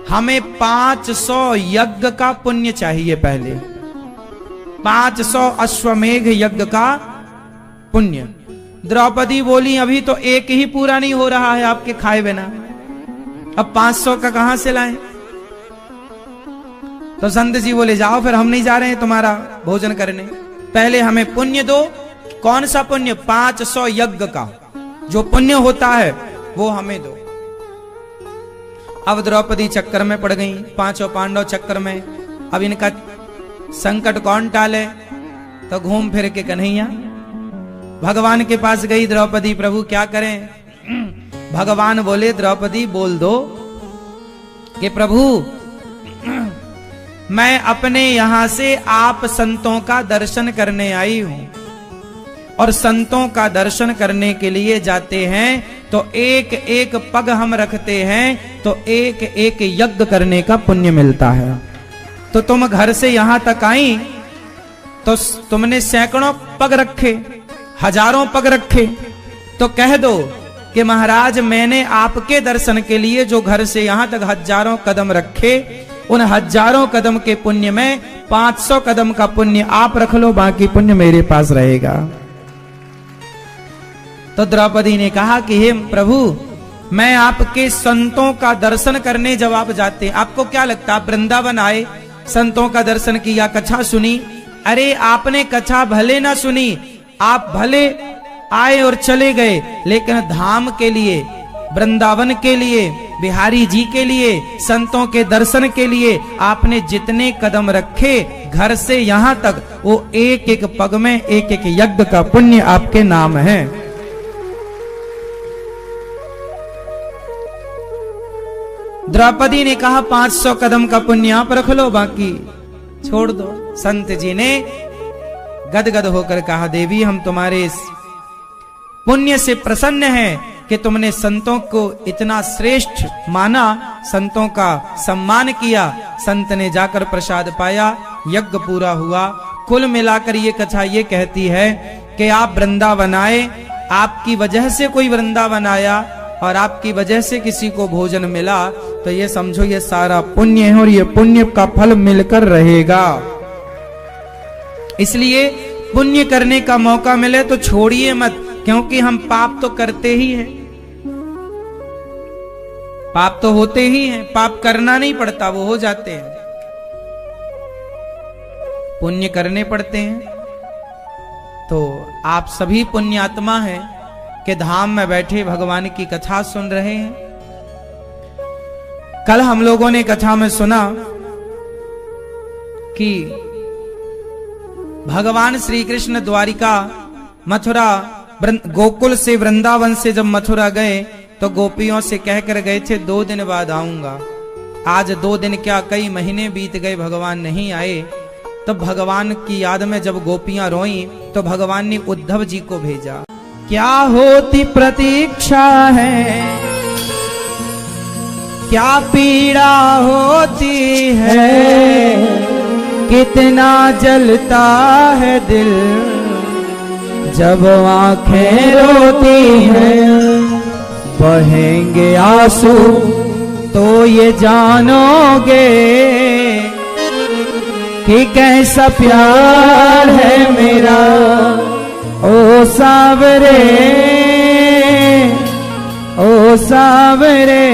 हमें 500 यज्ञ का पुण्य चाहिए। पहले 500 अश्वमेघ यज्ञ का पुण्य। द्रौपदी बोली अभी तो एक ही पूरा नहीं हो रहा है आपके खाए बिना, अब 500 का कहां से लाएं? तो संत जी बोले जाओ फिर हम नहीं जा रहे हैं तुम्हारा भोजन करने, पहले हमें पुण्य दो। कौन सा पुण्य? 500 यज्ञ का जो पुण्य होता है वो हमें दो। अब द्रौपदी चक्कर में पड़ गई, पांचों पांडव चक्कर में। अब इनका संकट कौन टाले? तो घूम फिर के कन्हैया भगवान के पास गई द्रौपदी, प्रभु क्या करें? भगवान बोले द्रौपदी बोल दो कि प्रभु मैं अपने यहां से आप संतों का दर्शन करने आई हूं, और संतों का दर्शन करने के लिए जाते हैं तो एक एक पग हम रखते हैं तो एक एक यज्ञ करने का पुण्य मिलता है। तो तुम घर से यहां तक आई तो तुमने सैकड़ों पग रखे, हजारों पग रखे, तो कह दो कि महाराज मैंने आपके दर्शन के लिए जो घर से यहां तक हजारों कदम रखे, उन हजारों कदम के पुण्य में 500 कदम का पुण्य आप रख लो, बाकी पुण्य मेरे पास रहेगा। तो द्रौपदी ने कहा कि हे प्रभु, मैं आपके संतों का दर्शन करने जब आप जाते, आपको क्या लगता, आप वृंदावन आए, संतों का दर्शन किया, कथा सुनी, अरे आपने कथा भले ना सुनी, आप भले आए और चले गए, लेकिन धाम के लिए, वृंदावन के लिए, बिहारी जी के लिए, संतों के दर्शन के लिए आपने जितने कदम रखे घर से यहां तक, वो एक एक पग में एक एक यज्ञ का पुण्य आपके नाम है। द्रौपदी ने कहा 500 कदम का पुण्य आप रख लो, बाकी छोड़ दो। संत जी ने गदगद होकर कहा, देवी हम तुम्हारे इस पुण्य से प्रसन्न हैं कि तुमने संतों को इतना श्रेष्ठ माना, संतों का सम्मान किया। संत ने जाकर प्रसाद पाया, यज्ञ पूरा हुआ। कुल मिलाकर ये कथा ये कहती है कि आप वृंदावन आए, आपकी वजह से कोई वृंदावन आया और आपकी वजह से किसी को भोजन मिला, तो ये समझो ये सारा पुण्य है और ये पुण्य का फल मिलकर रहेगा। इसलिए पुण्य करने का मौका मिले तो छोड़िए मत, क्योंकि हम पाप तो करते ही हैं, पाप तो होते ही हैं, पाप करना नहीं पड़ता, वो हो जाते हैं, पुण्य करने पड़ते हैं। तो आप सभी पुण्यात्मा हैं कि धाम में बैठे भगवान की कथा सुन रहे हैं। कल हम लोगों ने कथा में सुना कि भगवान श्री कृष्ण द्वारिका, मथुरा, गोकुल से वृंदावन से जब मथुरा गए तो गोपियों से कहकर गए थे 2 दिन बाद आऊंगा। आज 2 दिन क्या कई महीने बीत गए, भगवान नहीं आए। तब भगवान की याद में जब गोपियां रोईं तो भगवान ने उद्धव जी को भेजा। क्या होती प्रतीक्षा है, क्या पीड़ा होती है, कितना जलता है दिल जब आंखें रोती हैं। बहेंगे आंसू तो ये जानोगे कि कैसा प्यार है मेरा, ओ सावरे, ओ सावरे,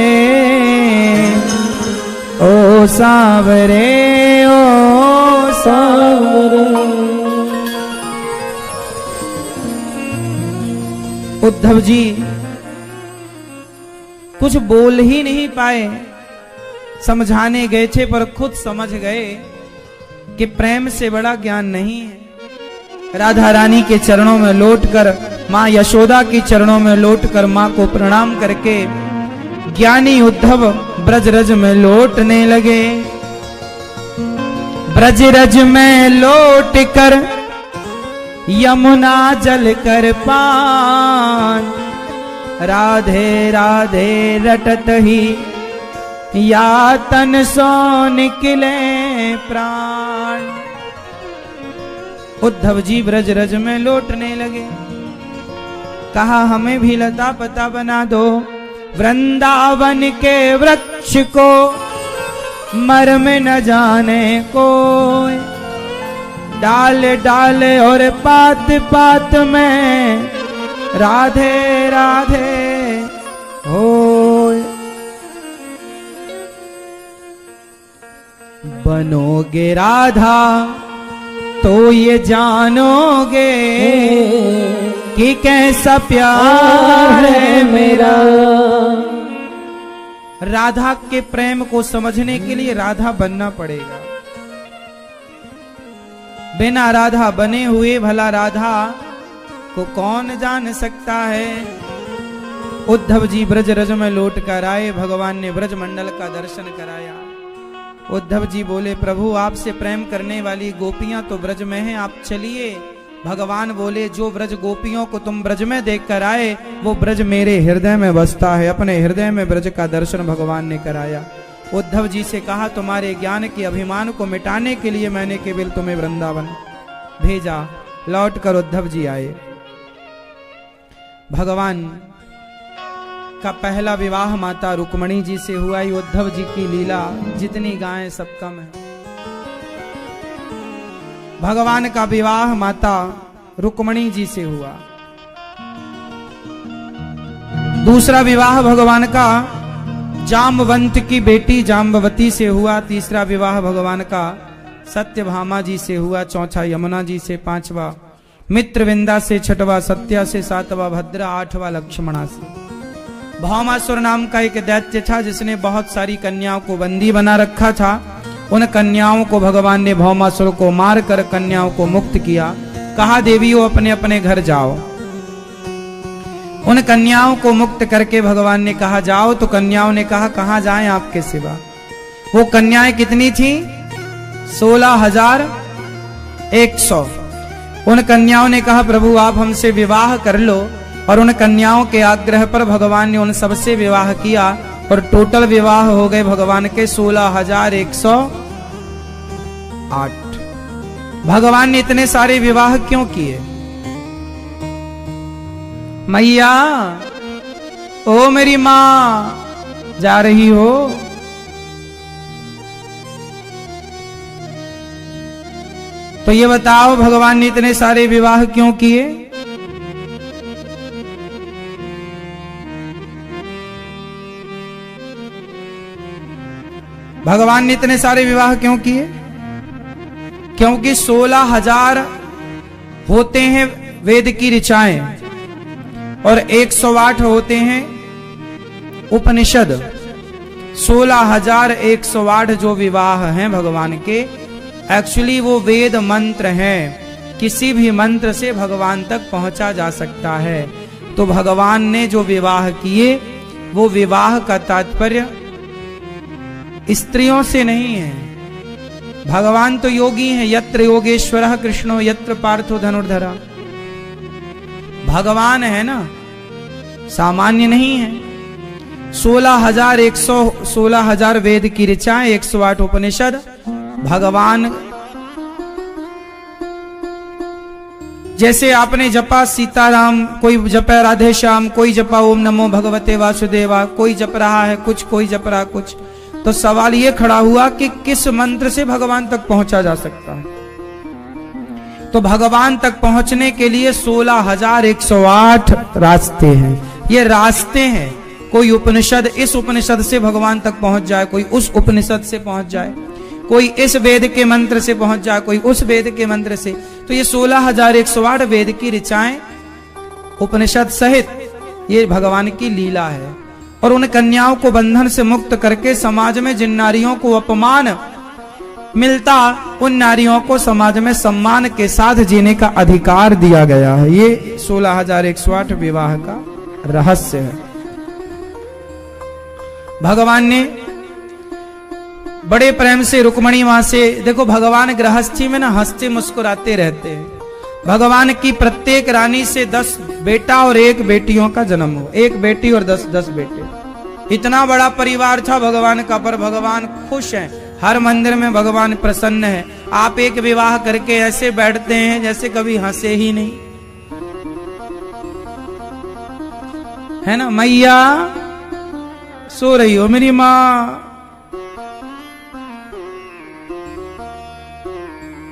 ओ सावरे, ओ सावरे। उद्धव जी कुछ बोल ही नहीं पाए, समझाने गए थे पर खुद समझ गए कि प्रेम से बड़ा ज्ञान नहीं है। राधा रानी के चरणों में लौटकर, मां यशोदा के चरणों में लौटकर मां को प्रणाम करके ज्ञानी उद्धव ब्रजरज में लौटने लगे। ब्रजरज में लौट कर यमुना जल कर पान, राधे राधे रटत ही या तन सो निकले प्राण। उद्धव जी ब्रजरज में लौटने लगे, कहा हमें भी लता पता बना दो, वृंदावन के वृक्ष को मर्म न जाने कोई, डाल डाल और पात पात में राधे राधे होय। बनोगे राधा तो ये जानोगे कि कैसा प्यार है मेरा। राधा के प्रेम को समझने के लिए राधा बनना पड़ेगा। बिना राधा बने हुए भला राधा को कौन जान सकता है। उद्धव जी ब्रजरज में लौट कर आए, भगवान ने ब्रज मंडल का दर्शन कराया। उद्धव जी बोले प्रभु आपसे प्रेम करने वाली गोपियां तो ब्रज में हैं, आप चलिए। भगवान बोले जो ब्रज गोपियों को तुम ब्रज में देख कर आए वो ब्रज मेरे हृदय में बसता है। अपने हृदय में ब्रज का दर्शन भगवान ने कराया। उद्धव जी से कहा तुम्हारे ज्ञान के अभिमान को मिटाने के लिए मैंने केवल तुम्हें वृंदावन भेजा। लौट कर उद्धव जी आए। भगवान का पहला विवाह माता रुक्मणी जी से हुआ। ये उद्धव जी की लीला जितनी गाएं सब कम है। भगवान का विवाह माता रुक्मणी जी से हुआ। दूसरा विवाह भगवान का जाम्बवंत की बेटी जाम्बवती से हुआ। तीसरा विवाह भगवान का सत्यभामा जी से हुआ। चौथा यमुना जी से। पांचवा मित्रविंदा से। छठवा सत्या से। सातवां भद्रा। आठवां लक्ष्मणा से। भौमासुर नाम का एक दैत्य था जिसने बहुत सारी कन्याओं को बंदी बना रखा था। उन कन्याओं को भगवान ने भौमासुर को मारकर कन्याओं को मुक्त किया। कहा देवियों अपने अपने घर जाओ। उन कन्याओं को मुक्त करके भगवान ने कहा जाओ। तो कन्याओं ने कहा कहां जाएं आपके सिवा। वो कन्याएं कितनी थी? 16,100। उन कन्याओं ने कहा प्रभु आप हमसे विवाह कर लो। और उन कन्याओं के आग्रह पर भगवान ने उन सबसे विवाह किया और टोटल विवाह हो गए भगवान के 16,108। भगवान ने इतने सारे विवाह क्यों किए? मैया ओ मेरी मां जा रही हो? तो ये बताओ भगवान ने इतने सारे विवाह क्यों किए? भगवान ने इतने सारे विवाह क्यों किए? क्योंकि 16,000 होते हैं वेद की ऋचाएं और 108 होते हैं उपनिषद। 16,108 जो विवाह हैं भगवान के, एक्चुअली वो वेद मंत्र हैं। किसी भी मंत्र से भगवान तक पहुंचा जा सकता है। तो भगवान ने जो विवाह किए वो विवाह का तात्पर्य स्त्रियों से नहीं है। भगवान तो योगी हैं। यत्र योगेश्वरः कृष्णो यत्र पार्थो धनुर्धरा। भगवान है ना, सामान्य नहीं है। 16,000 वेद की ऋचाएं, 108 उपनिषद। भगवान जैसे आपने जपा सीताराम, कोई जपा राधे श्याम, कोई जपा ओम नमो भगवते वासुदेवा, कोई जप रहा है कुछ, कोई जप रहा कुछ। तो सवाल ये खड़ा हुआ कि किस मंत्र से भगवान तक पहुंचा जा सकता है? तो भगवान तक पहुंचने के लिए 16,108 रास्ते हैं। ये रास्ते हैं। कोई उपनिषद इस उपनिषद से भगवान तक पहुंच जाए, कोई उस उपनिषद से पहुंच जाए, कोई इस वेद के मंत्र से पहुंच जाए, कोई उस वेद के मंत्र से। तो ये 16,108 वेद की ऋचाएं उपनिषद सहित ये भगवान की लीला है। और उन कन्याओं को बंधन से मुक्त करके समाज में जिन नारियों को अपमान मिलता, उन नारियों को समाज में सम्मान के साथ जीने का अधिकार दिया गया है। ये 16,108 विवाह का रहस्य है। भगवान ने बड़े प्रेम से रुक्मणी मां से, देखो भगवान गृहस्थी में ना हंसते मुस्कुराते रहते हैं। भगवान की प्रत्येक रानी से 10 बेटा और 1 बेटियों का जन्म हो। 1 बेटी और 10 बेटे। इतना बड़ा परिवार था भगवान का, पर भगवान खुश हैं। हर मंदिर में भगवान प्रसन्न है। आप एक विवाह करके ऐसे बैठते हैं जैसे कभी हंसे ही नहीं, है ना। मैया सो रही हो मेरी मां।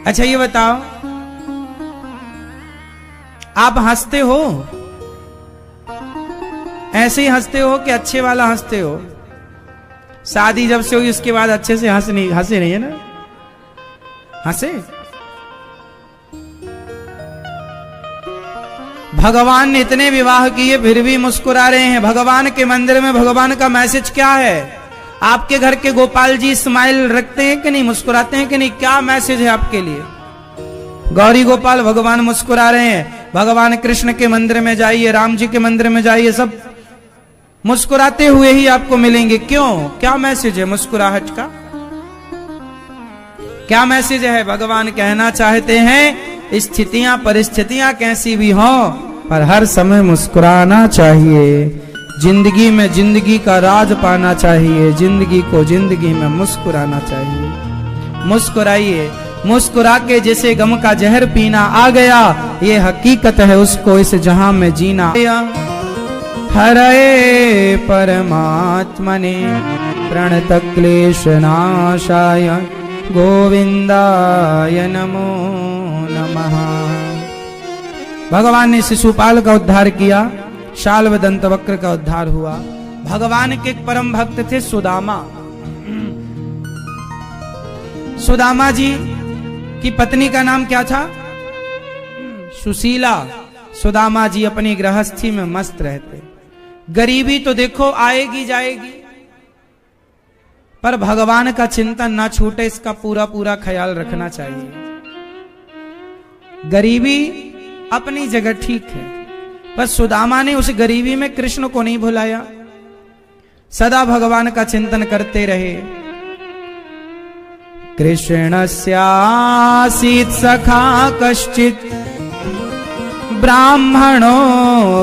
अच्छा ये बताओ, आप हंसते हो? ऐसे ही हंसते हो कि अच्छे वाला हंसते हो? शादी जब से हुई उसके बाद अच्छे से हंसे नहीं है ना? हंसे। भगवान ने इतने विवाह किए फिर भी मुस्कुरा रहे हैं। भगवान के मंदिर में भगवान का मैसेज क्या है? आपके घर के गोपाल जी स्माइल रखते हैं कि नहीं, मुस्कुराते हैं कि नहीं? क्या मैसेज है आपके लिए? गौरी गोपाल भगवान मुस्कुरा रहे हैं। भगवान कृष्ण के मंदिर में जाइए, राम जी के मंदिर में जाइए, सब मुस्कुराते हुए ही आपको मिलेंगे। क्यों? क्या मैसेज है मुस्कुराहट का? क्या मैसेज है? भगवान कहना चाहते हैं स्थितियां परिस्थितियां कैसी भी हो, पर हर समय मुस्कुराना चाहिए। जिंदगी में जिंदगी का राज पाना चाहिए। जिंदगी को जिंदगी में मुस्कुराना चाहिए। मुस्कुराइए। मुस्कुरा के जैसे गम का जहर पीना आ गया, ये हकीकत है उसको इस जहां में जीना। हरे परमात्मने प्रणत क्लेश नाशाय गोविंदाय नमो नमः। भगवान ने शिशुपाल का उद्धार किया, शाल्व दंतवक्र का उद्धार हुआ। भगवान के एक परम भक्त थे सुदामा। सुदामा जी की पत्नी का नाम क्या था? सुशीला। सुदामा जी अपनी गृहस्थी में मस्त रहते। गरीबी तो देखो आएगी जाएगी, पर भगवान का चिंतन ना छूटे, इसका पूरा पूरा ख्याल रखना चाहिए। गरीबी अपनी जगह ठीक है, पर सुदामा ने उस गरीबी में कृष्ण को नहीं भुलाया, सदा भगवान का चिंतन करते रहे। कृष्णस्यासीत् सखा कश्चित् ब्राह्मणो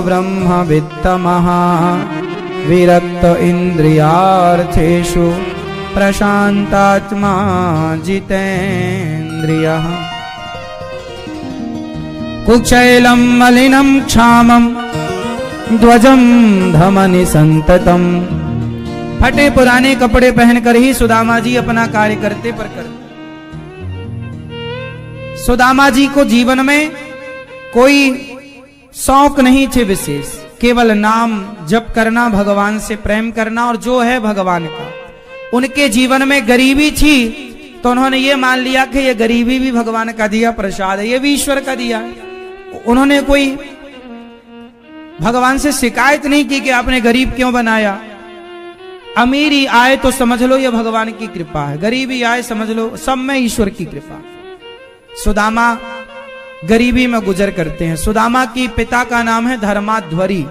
ब्रह्मवित्तमः विरक्त इंद्रियार्थेषु प्रशांतात्मा जितेन्द्रियः। कुचैलं मलिनं क्षामं ध्वजं धमनि संततम। फटे पुराने कपड़े पहनकर ही सुदामा जी अपना कार्य करते पर करते। सुदामा जी को जीवन में कोई शौक नहीं थे विशेष, केवल नाम जप करना, भगवान से प्रेम करना, और जो है भगवान का। उनके जीवन में गरीबी थी तो उन्होंने ये मान लिया कि ये गरीबी भी भगवान का दिया प्रसाद है, ये भी ईश्वर का दिया है। उन्होंने कोई भगवान से शिकायत नहीं की कि आपने गरीब क्यों बनाया। अमीरी आए तो समझ लो ये भगवान की कृपा है, गरीबी आए समझ लो सब में ईश्वर की कृपा। सुदामा गरीबी में गुजर करते हैं। सुदामा की पिता का नाम है धर्माध्वरी।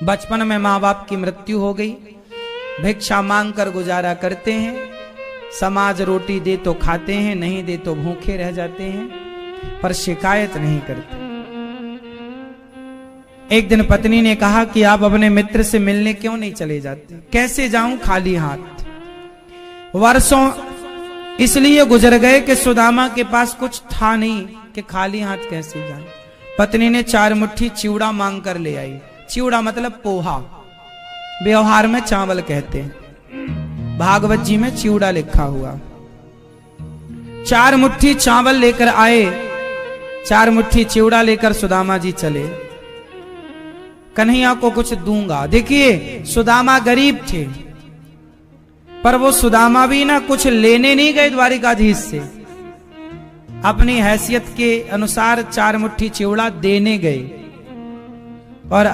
बचपन में माँ बाप की मृत्यु हो गई, भिक्षा मांग कर गुजारा करते हैं। समाज रोटी दे तो खाते हैं, नहीं दे तो भूखे रह जाते हैं, पर शिकायत नहीं करते। एक दिन पत्नी ने कहा कि आप अपने मित्र से मिलने क्यों नहीं चले जाते? कैसे जाऊं खाली हाथ। वर्षों इसलिए गुजर गए कि सुदामा के पास कुछ था नहीं कि खाली हाथ कैसे जाए। पत्नी ने 4 मुट्ठी चिवड़ा मांग कर ले आई। चिवड़ा मतलब पोहा, व्यवहार में चावल कहते हैं, भागवत जी में चिवड़ा लिखा हुआ। 4 मुट्ठी चावल लेकर आए, 4 मुट्ठी चिवड़ा लेकर सुदामा जी चले। कन्हैया को कुछ दूंगा। देखिए सुदामा गरीब थे, पर वो सुदामा भी ना कुछ लेने नहीं गए द्वारिकाधीश से, अपनी हैसियत के अनुसार 4 मुट्ठी चिवड़ा देने गए। और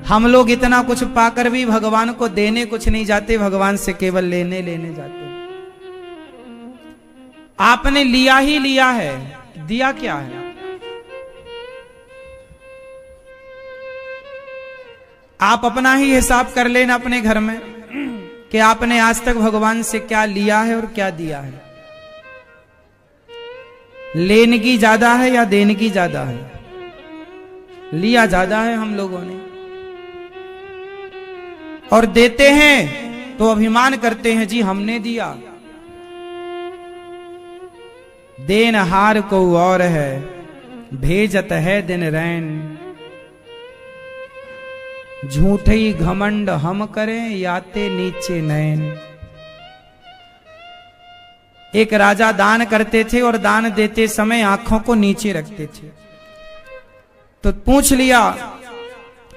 हम लोग इतना कुछ पाकर भी भगवान को देने कुछ नहीं जाते, भगवान से केवल लेने जाते। आपने लिया ही लिया है, दिया क्या है? आप अपना ही हिसाब कर लेना अपने घर में कि आपने आज तक भगवान से क्या लिया है और क्या दिया है। लेने की ज्यादा है या देने की ज्यादा है? लिया ज्यादा है हम लोगों ने, और देते हैं तो अभिमान करते हैं जी हमने दिया। देनहार को और है, भेजत है दिन रैन। झूठे घमंड हम करें, याते नीचे नैन। एक राजा दान करते थे और दान देते समय आंखों को नीचे रखते थे। तो पूछ लिया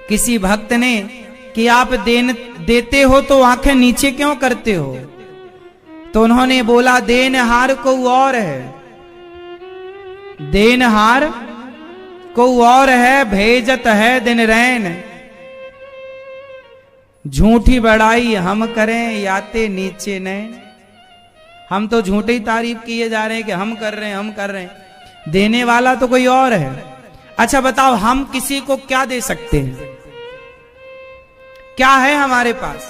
किसी भक्त ने कि आप देते हो तो आंखें नीचे क्यों करते हो? तो उन्होंने बोला देनहार को और है, देनहार को और है, भेजत है दिन रैन। झूठी बड़ाई हम करें, याते नीचे नैन। हम तो झूठी ही तारीफ किए जा रहे हैं कि हम कर रहे हैं, हम कर रहे हैं, देने वाला तो कोई और है। अच्छा बताओ हम किसी को क्या दे सकते हैं? क्या है हमारे पास?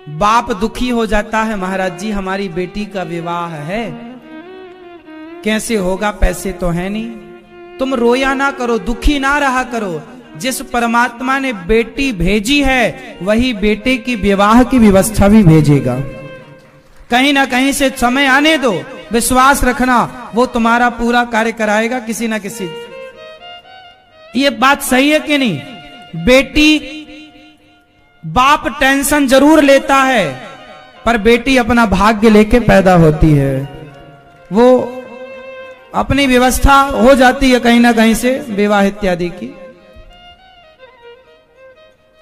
बाप दुखी हो जाता है, महाराज जी हमारी बेटी का विवाह है, कैसे होगा, पैसे तो है नहीं। तुम रोया ना करो, दुखी ना रहा करो। जिस परमात्मा ने बेटी भेजी है वही बेटे की विवाह की व्यवस्था भी भेजेगा। कहीं ना कहीं से समय आने दो, विश्वास रखना वो तुम्हारा पूरा कार्य कराएगा किसी ना किसी। ये बात सही है कि नहीं? बेटी, बाप टेंशन जरूर लेता है पर बेटी अपना भाग्य लेके पैदा होती है, वो अपनी व्यवस्था हो जाती है कहीं ना कहीं से विवाह इत्यादि की।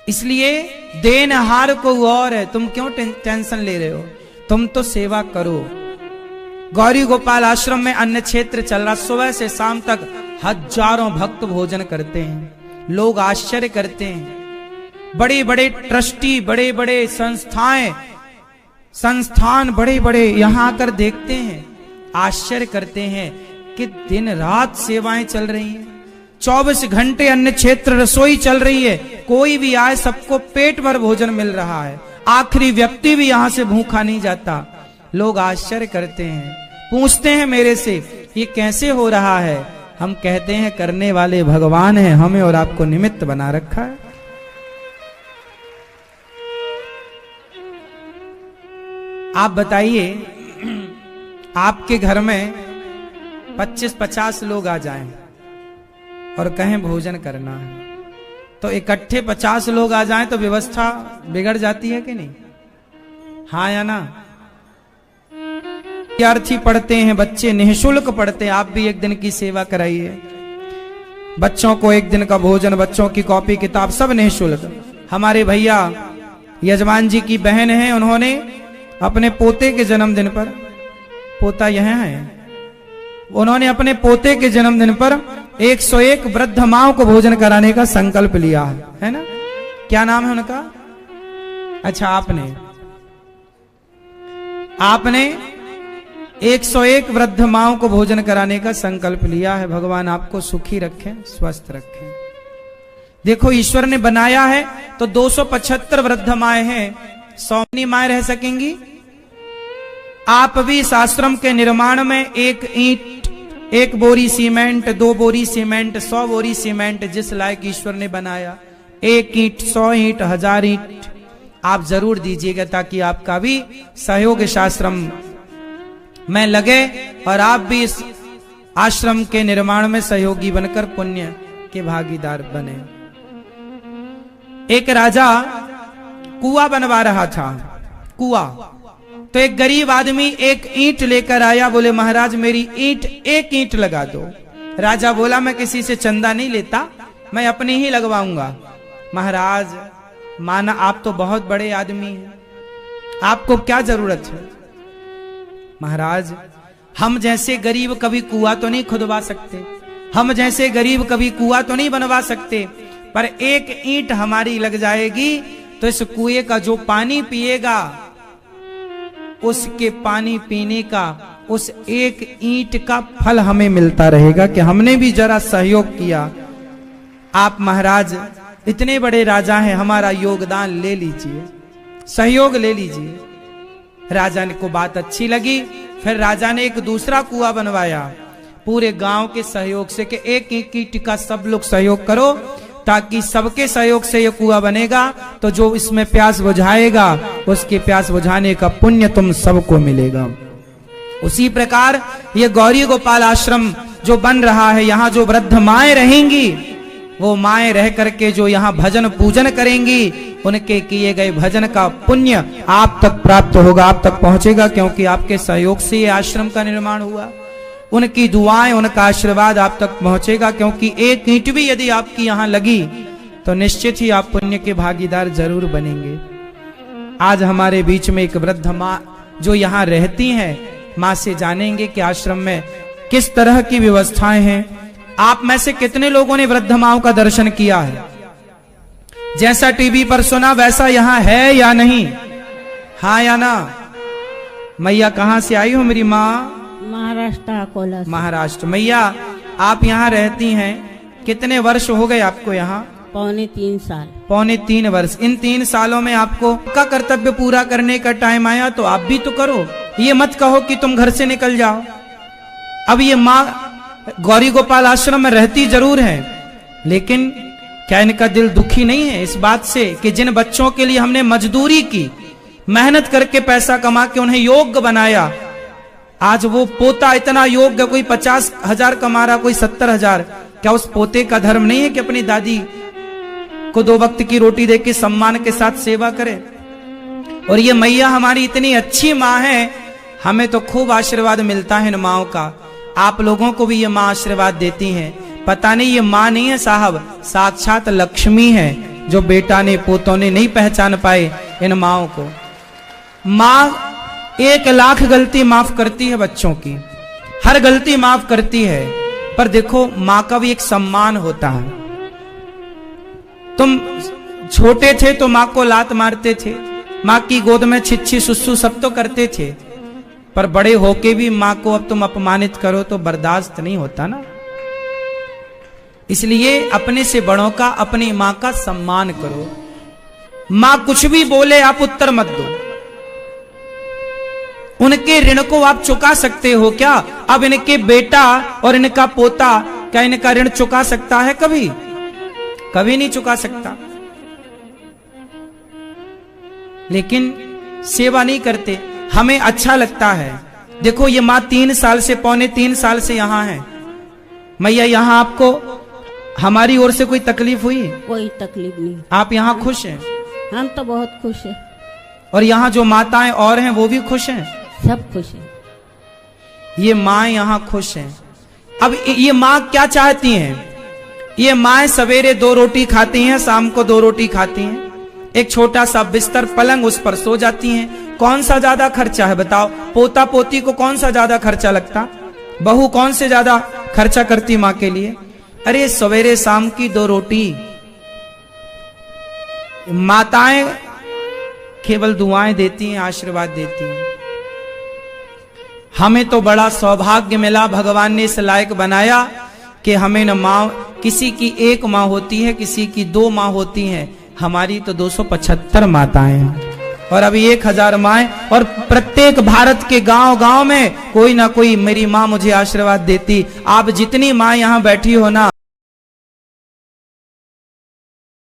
इसलिए देनहार को और है, तुम क्यों टेंशन ले रहे हो? तुम तो सेवा करो। गौरी गोपाल आश्रम में अन्न क्षेत्र चल रहा, सुबह से शाम तक हजारों भक्त भोजन करते हैं, लोग आश्चर्य करते हैं। बड़े बड़े ट्रस्टी, बड़े बड़े संस्थान बड़े बड़े यहां आकर देखते हैं, आश्चर्य करते हैं कि दिन रात सेवाएं चल रही हैं, 24 घंटे अन्न क्षेत्र रसोई चल रही है, कोई भी आए सबको पेट भर भोजन मिल रहा है, आखिरी व्यक्ति भी यहां से भूखा नहीं जाता। लोग आश्चर्य करते हैं, पूछते हैं मेरे से ये कैसे हो रहा है? हम कहते हैं करने वाले भगवान हैं, हमें और आपको निमित्त बना रखा है। आप बताइए, आपके घर में 25-50 लोग आ जाएं और कहें भोजन करना है, तो इकट्ठे 50 लोग आ जाएं तो व्यवस्था बिगड़ जाती है कि नहीं? हाँ या ना? विद्यार्थी पढ़ते हैं, बच्चे निःशुल्क पढ़ते हैं, आप भी एक दिन की सेवा कराइए। बच्चों को एक दिन का भोजन, बच्चों की कॉपी किताब सब निःशुल्क। हमारे भैया यजमान जी की बहन है, उन्होंने अपने पोते के जन्मदिन पर, पोता यहाँ है, उन्होंने अपने पोते के जन्मदिन पर 101 वृद्ध माओं को भोजन कराने का संकल्प लिया है ना? क्या नाम है उनका? अच्छा, आपने 101 वृद्ध माओं को भोजन कराने का संकल्प लिया है। भगवान आपको सुखी रखें, स्वस्थ रखें। देखो, ईश्वर ने बनाया है तो 275 वृद्ध माएं हैं, 100 माएं रह सकेंगी? आप भी इस आश्रम के निर्माण में एक ईंट, 1 बोरी सीमेंट, 2 बोरी सीमेंट, 100 बोरी सीमेंट, जिस लायक ईश्वर ने बनाया, 1 ईंट, 100 ईंट, 1000 ईंट आप जरूर दीजिएगा, ताकि आपका भी सहयोग इस आश्रम में लगे और आप भी इस आश्रम के निर्माण में सहयोगी बनकर पुण्य के भागीदार बने। एक राजा कुआं बनवा रहा था, कुआं, तो एक गरीब आदमी एक ईंट लेकर आया, बोले महाराज मेरी ईंट, 1 ईंट लगा दो। राजा बोला मैं किसी से चंदा नहीं लेता, मैं अपनी ही लगवाऊंगा। महाराज माना, आप तो बहुत बड़े आदमी हैं, आपको क्या जरूरत है? महाराज हम जैसे गरीब कभी कुआं तो नहीं खुदवा सकते, हम जैसे गरीब कभी कुआं तो नहीं बनवा सकते, पर 1 ईंट हमारी लग जाएगी तो इस कुएं का जो पानी पिएगा, उसके पानी पीने का, उस 1 ईंट का फल हमें मिलता रहेगा कि हमने भी जरा सहयोग किया। आप महाराज इतने बड़े राजा हैं, हमारा योगदान ले लीजिए, सहयोग ले लीजिए। राजा को बात अच्छी लगी, फिर राजा ने एक दूसरा कुआं बनवाया पूरे गांव के सहयोग से कि 1 ईंट का सब लोग सहयोग करो, ताकि सबके सहयोग से ये कुआं बनेगा तो जो इसमें प्यास बुझाएगा उसकी प्यास बुझाने का पुण्य तुम सबको मिलेगा। उसी प्रकार ये गौरी गोपाल आश्रम जो बन रहा है, यहाँ जो वृद्ध माएं रहेंगी, वो माएं रह करके जो यहाँ भजन पूजन करेंगी, उनके किए गए भजन का पुण्य आप तक प्राप्त होगा, आप तक पहुंचेगा, क्योंकि आपके सहयोग से ये आश्रम का निर्माण हुआ। उनकी दुआएं, उनका आशीर्वाद आप तक पहुंचेगा, क्योंकि 1 ईंट भी यदि आपकी यहाँ लगी तो निश्चित ही आप पुण्य के भागीदार जरूर बनेंगे। आज हमारे बीच में एक वृद्ध माँ जो यहाँ रहती हैं, माँ से जानेंगे कि आश्रम में किस तरह की व्यवस्थाएं हैं। आप में से कितने लोगों ने वृद्ध माओं का दर्शन किया है? जैसा टीवी पर सुना वैसा यहाँ है या नहीं? हाँ या ना? मैया कहाँ से आई हो मेरी माँ? महाराष्ट्र, अकोला। महाराष्ट्र। मैया आप यहाँ रहती हैं, कितने वर्ष हो गए आपको यहाँ? 3.25 साल। 3.25 वर्ष। इन 3 सालों में आपको का कर्तव्य पूरा करने का टाइम आया तो आप भी तो करो। ये मत कहो कि तुम घर से निकल जाओ। अब ये माँ गौरी गोपाल आश्रम में रहती जरूर है, लेकिन क्या इनका दिल दुखी नहीं है इस बात से कि जिन बच्चों के लिए हमने मजदूरी की, मेहनत करके पैसा कमा के उन्हें योग्य बनाया, आज वो पोता इतना योग्य, कोई 50,000 कमा रहा, कोई 70,000, क्या उस पोते का धर्म नहीं है कि अपनी दादी को 2 वक्त की रोटी देके सम्मान के साथ सेवा करे? और ये मैया हमारी इतनी अच्छी माँ है, हमें तो खूब आशीर्वाद मिलता है इन माओं का। आप लोगों को भी ये माँ आशीर्वाद देती हैं। पता नहीं ये माँ नहीं है साहब, साक्षात लक्ष्मी है, जो बेटा ने पोतों ने नहीं पहचान पाए इन माओं को। माँ 1,00,000 गलती माफ करती है बच्चों की, हर गलती माफ करती है, पर देखो माँ का भी एक सम्मान होता है। तुम छोटे थे तो माँ को लात मारते थे, माँ की गोद में छिछी सुसु सब तो करते थे, पर बड़े होके भी माँ को अब तुम अपमानित करो तो बर्दाश्त नहीं होता ना। इसलिए अपने से बड़ों का, अपनी माँ का सम्मान करो। माँ कुछ भी बोले आप उत्तर मत दो। उनके ऋण को आप चुका सकते हो क्या? अब इनके बेटा और इनका पोता क्या इनका ऋण चुका सकता है? कभी कभी नहीं चुका सकता। लेकिन सेवा नहीं करते, हमें अच्छा लगता है। देखो ये माँ 3 साल से, 3.25 साल से यहाँ है। मैया यहाँ आपको हमारी ओर से कोई तकलीफ हुई? कोई तकलीफ नहीं। आप यहाँ खुश हैं? हम तो बहुत खुश हैं। और यहाँ जो माताएं और हैं वो भी खुश हैं? सब खुश हैं। ये माँ यहाँ खुश हैं। अब ये माँ क्या चाहती हैं? ये माँ सवेरे 2 रोटी खाती हैं, शाम को 2 रोटी खाती हैं, एक छोटा सा बिस्तर पलंग, उस पर सो जाती हैं। कौन सा ज्यादा खर्चा है बताओ? पोता पोती को कौन सा ज्यादा खर्चा लगता? बहू कौन से ज्यादा खर्चा करती माँ के लिए? अरे सवेरे शाम की 2 रोटी। माताएं केवल दुआएं देती हैं, आशीर्वाद देती हैं। हमें तो बड़ा सौभाग्य मिला, भगवान ने इस लायक बनाया कि हमें न माँ, किसी की 1 माँ होती है, किसी की 2 माँ होती हैं, हमारी तो 275 माताएं हैं और अभी 1000 माएं, और प्रत्येक भारत के गांव गांव में कोई ना कोई मेरी माँ मुझे आशीर्वाद देती। आप जितनी माँ यहाँ बैठी हो ना,